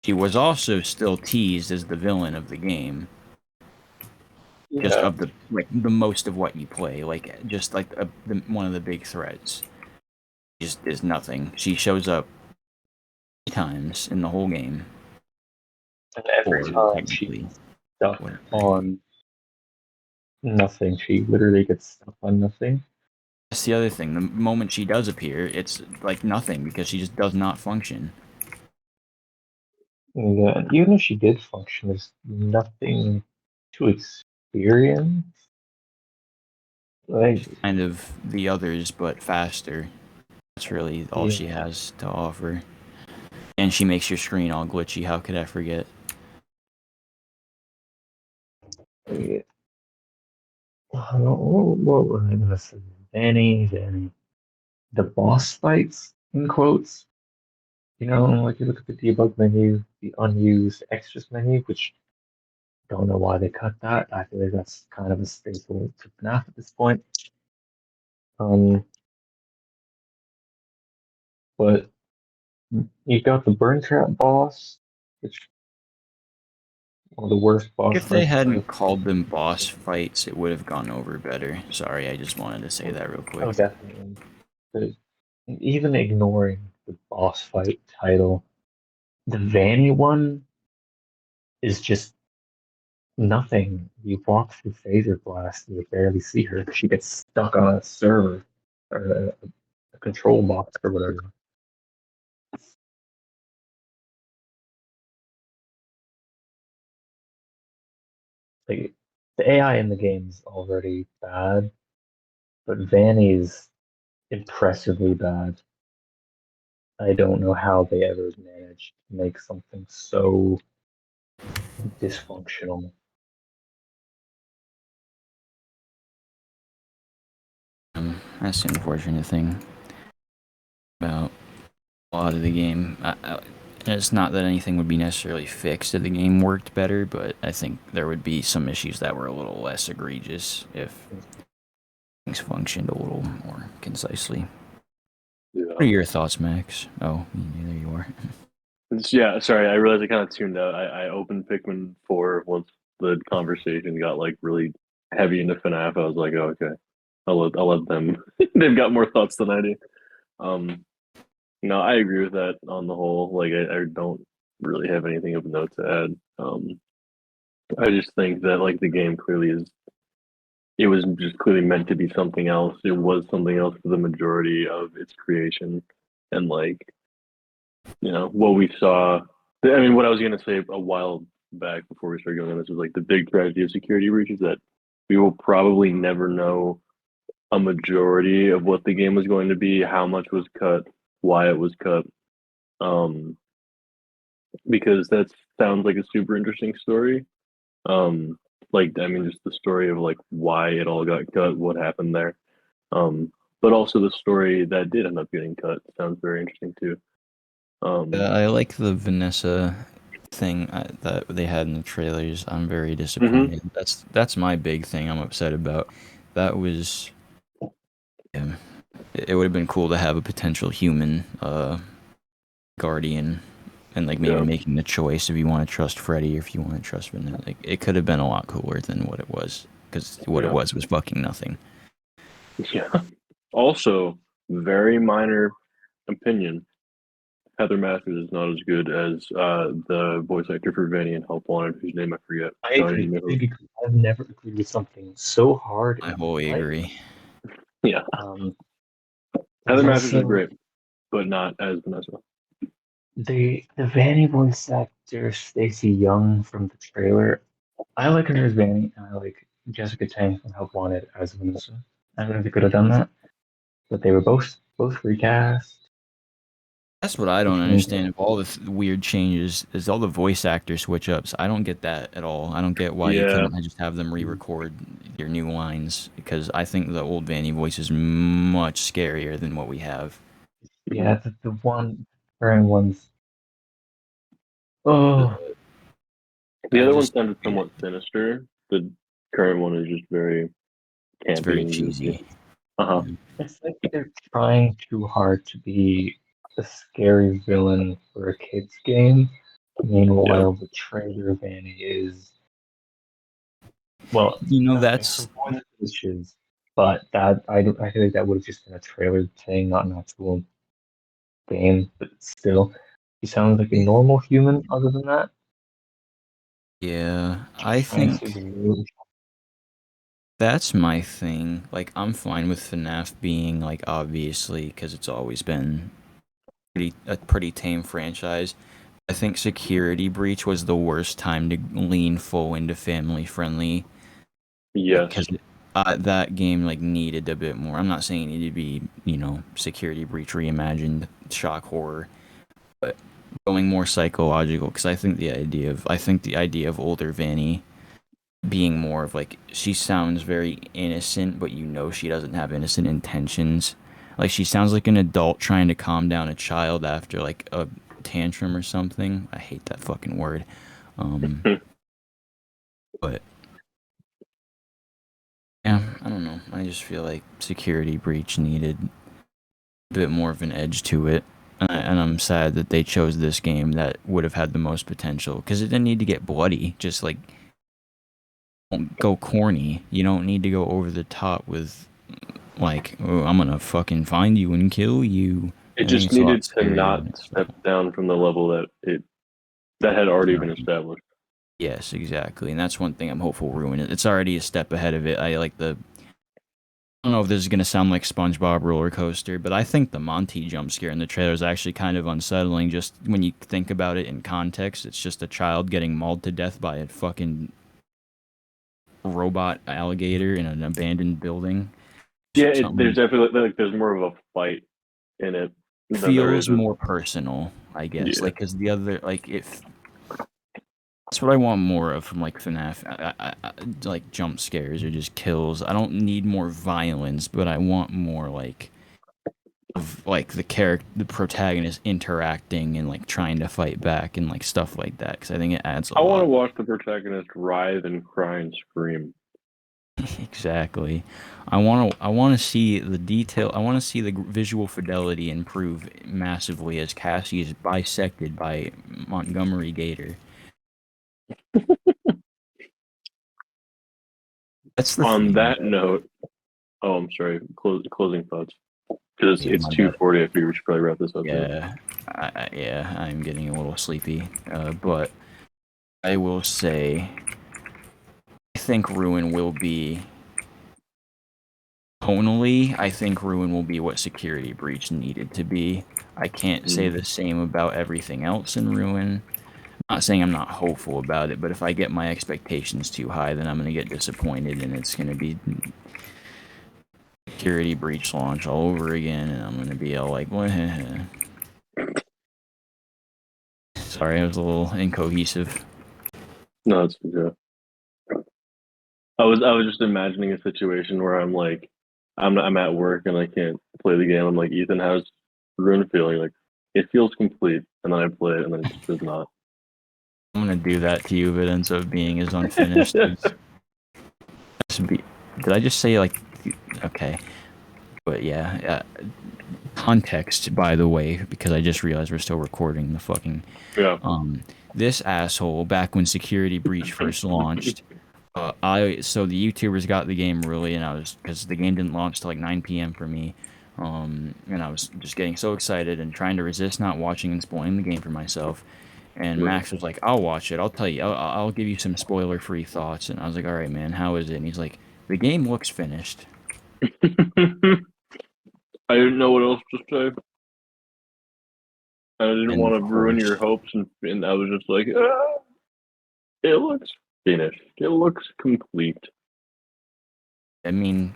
she was also still teased as the villain of the game, just Yeah, of the like the most of what you play, like just like one of the big threats. Just is nothing. She shows up 3 times in the whole game. And every Or time technically, she's stuck whatever. on nothing, she literally gets stuck on nothing. That's the other thing. The moment she does appear, it's like nothing because she just does not function. Yeah, and even if she did function, there's nothing to experience. Like, She's kind of the others, but faster. That's really all she yeah, has to offer. And she makes your screen all glitchy. How could I forget? yeah. What was I gonna say? Vanny. The boss fights, in quotes. Like you look at the debug menu, the unused extras menu, which don't know why they cut that. I feel like that's kind of a staple to FNAF at this point. Um, but you got the burn trap boss, which one of the worst boss If they fights hadn't I've. called them boss fights, it would have gone over better. Sorry, I just wanted to say that real quick. Oh, definitely. But even ignoring the boss fight title, the Vanny one is just nothing. You walk through Phaser Blast and you barely see her. She gets stuck on a server or a control box or whatever. Like the AI in the game is already bad, but Vanny's impressively bad. I don't know how they ever managed to make something so dysfunctional. That's the unfortunate thing about a lot of the game. It's not that anything would be necessarily fixed if the game worked better, but I think there would be some issues that were a little less egregious if things functioned a little more concisely. Yeah. What are your thoughts, Max? Oh, there you are. Yeah, sorry, I realized I kind of tuned out. I opened Pikmin 4 once the conversation got like really heavy into FNAF. I was like, oh, okay, I'll let them. They've got more thoughts than I do. Um, no, I agree with that on the whole. Like, I don't really have anything of note to add. I just think that like the game clearly is. It was just clearly meant to be something else. It was something else for the majority of its creation, and like what we saw. I mean, what I was going to say a while back before we started going on this was like the big tragedy of security breach is that we will probably never know a majority of what the game was going to be, how much was cut, why it was cut, um, because that sounds like a super interesting story. Um, like I mean, just the story of like why it all got cut, what happened there, but also the story that did end up getting cut sounds very interesting too. I like the Vanessa thing that they had in the trailers. I'm very Mhm. disappointed. That's my big thing I'm upset about. That was yeah, it would have been cool to have a potential human guardian and like maybe Yeah. making the choice if you want to trust Freddy or if you want to trust Vanessa. Like, it could have been a lot cooler than what it was because what it Yeah. was fucking nothing. Yeah. Also, very minor opinion. Heather Masters is not as good as the voice actor for Vanny and Help Wanted, whose name I forget. I Johnny, you agree. know I who? agree. I've never agreed with something so hard I in wholly my life. agree. Yeah. Um, Heather there's Masters is also great, but not as Vanessa. the Vanny voice actor Stacey Young from the trailer. I like her as Vanny, and I like Jessica Tang from Help Wanted as Vanessa. I don't think they could have done that, but they were both recast, That's what I don't which means understand. Of all the weird changes, is all the voice actor switch ups. I don't get that at all. I don't get why you Yeah. couldn't just have them re-record your new lines because I think the old Vanny voice is much scarier than what we have. yeah, the one current ones. The, Oh, The I other one just sounded somewhat sinister. The current one is just very it's campy very and goofy. cheesy. Uh huh. Yeah. it's like they're trying too hard to be a scary villain for a kids game. Yeah. Meanwhile, the trailer Vanny is well, You know okay, her that's voice is, but I feel like that would have just been a trailer thing, not an actual game. But still, he sounds like a normal human. Other than that, Yeah, I Trying to think be really that's my thing. Like, I'm fine with FNAF being, like, obviously, because it's always been a pretty tame franchise. I think Security Breach was the worst time to lean full into family friendly, Yes. because that game like needed a bit more. I'm not saying it needed to be, Security Breach reimagined, shock horror, but going more psychological. Because I think the idea of older Vanny being more of like, she sounds very innocent, but she doesn't have innocent intentions. Like, she sounds like an adult trying to calm down a child after like a tantrum or something. I hate that fucking word. Um, but yeah, I don't know. I just feel like Security Breach needed a bit more of an edge to it. And I'm sad that they chose this game that would have had the most potential, because it didn't need to get bloody. Just like, don't go corny. You don't need to go over the top with like, oh, I'm gonna fucking find you and kill you. It I think just it's a lot needed to scarier not than it's step down from the level that had already been right. established. Yes, exactly, and that's one thing I'm hopeful ruin it. It's already a step ahead of it. I don't know if this is gonna sound like SpongeBob roller coaster, but I think the Monty jump scare in the trailer is actually kind of unsettling. Just when you think about it in context, it's just a child getting mauled to death by a fucking robot alligator in an abandoned building. Yeah, there's Something definitely like there's more of a fight in it than there is feels a more personal, I guess. yeah. Like, cause the other, like, if that's what I want more of from like FNAF, like jump scares or just kills. I don't need more violence, but I want more like of like the protagonist interacting and like trying to fight back and like stuff like that. Because I think it adds a I want to lot. watch the protagonist writhe and cry and scream. Exactly. I want to see the detail. I want to see the visual fidelity improve massively as Cassie is bisected by Montgomery Gator. That's the On thing. that note, oh, I'm sorry. Closing thoughts because Yeah, it's my bad. 2:40. I figure we should probably wrap this up soon. Yeah, yeah, I'm getting a little sleepy. But I will say, I think Ruin will be tonally. I think Ruin will be what Security Breach needed to be. I can't say Mm. the same about everything else in Ruin. I'm not saying I'm not hopeful about it, but if I get my expectations too high, then I'm gonna get disappointed, and it's gonna be Security Breach launch all over again, and I'm gonna be all like, "What?" Sorry, I was a little incohesive. No, it's good. I was just imagining a situation where I'm like, I'm at work and I can't play the game. I'm like, Ethan, how's Rune feeling? Like, it feels complete, and then I play it, and then it just does not. I'm gonna do that to you if it ends up being as unfinished as. Did I just say like? Okay, but yeah. Context, by the way, because I just realized we're still recording the fucking. Yeah. This asshole back when Security Breach first launched. So the YouTubers got the game early, and I was because the game didn't launch till like 9 p.m. for me. And I was just getting so excited and trying to resist not watching and spoiling the game for myself. And Right. Max was like, "I'll watch it. I'll tell you. I'll give you some spoiler-free thoughts." And I was like, "All right, man. How is it?" And he's like, "The game looks finished." I didn't know what else to say. I didn't And want of to ruin your course, hopes, and I was just like, it looks finished. It looks complete. I mean,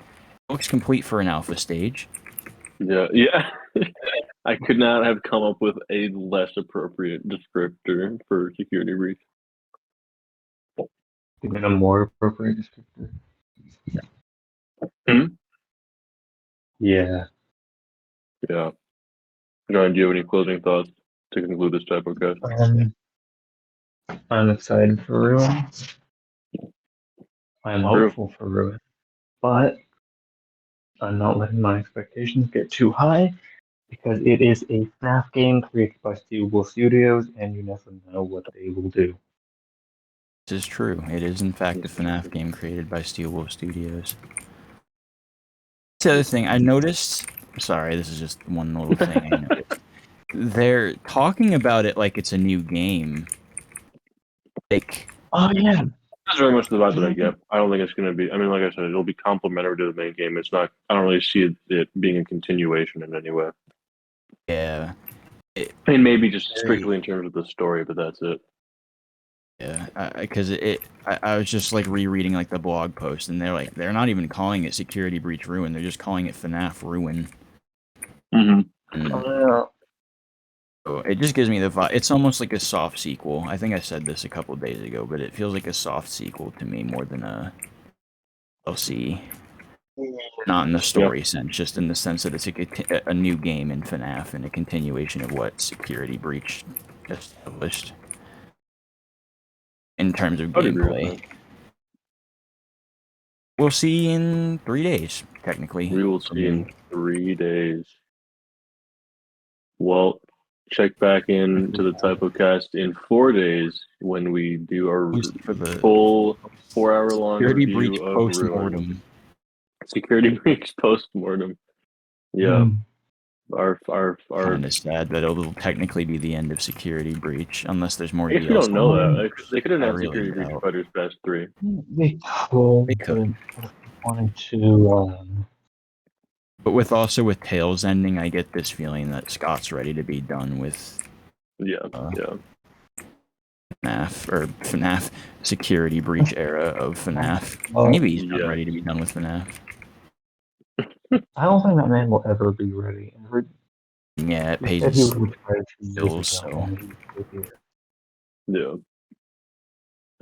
it looks complete for an alpha stage. Yeah, yeah. I could not have come up with a less appropriate descriptor for security breach. even a more appropriate descriptor. Hmm? Yeah. Yeah. John, do you have any closing thoughts to conclude this Typocast? I'm excited for Ruin. I'm True. hopeful for Ruin, but I'm not letting my expectations get too high because it is a FNAF game created by Steelable Studios, and you never know what they will do. This is true. It is, in fact, a FNAF game created by Steelwolf Studios. The other thing I noticed. Sorry, this is just one little thing I noticed. They're talking about it like it's a new game. Like, Oh yeah. That's very much the vibe that I get. I don't think it's going to be. I mean, like I said, it'll be complementary to the main game. It's not. I don't really see it being a continuation in any way. Yeah. And maybe just strictly in terms of the story, but that's it. Yeah, because I was just like rereading like the blog post, and they're not even calling it Security Breach Ruin. They're just calling it FNAF Ruin. Mm-hmm. So it just gives me the vibe. It's almost like a soft sequel. I think I said this a couple days ago, but it feels like a soft sequel to me more than a DLC. Not in the story sense, just in the sense that it's a new game in FNAF and a continuation of what Security Breach established in terms of I'd agree with gameplay. that. We'll see in 3 days, technically. We will see in 3 days. Well, check back in to the Typocast in 4 days when we do our For the full 4-hour-long Security Breach review of Ruin. post-mortem. Security Breach post-mortem. Yeah. Our Kind of sad that it'll technically be the end of Security Breach, unless there's more I guess DLC. we don't know that. They could I announce really Security Breach doubt. Fighters Pass 3. They could. They could. But if they wanted to. But with Tails ending, I get this feeling that Scott's ready to be done with Yeah, FNAF Security Breach era of FNAF. Oh, Maybe he's not yeah. ready to be done with FNAF. I don't think that man will ever be ready. Yeah, it He pays said he his was retired 2 years bills, ago, so and he's still here. Yeah.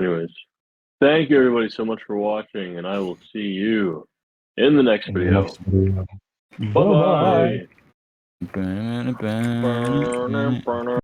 Anyways, thank you everybody so much for watching, and I will see you in the next In the video. next video. Bye-bye. Bye-bye. Ba-na-na-na.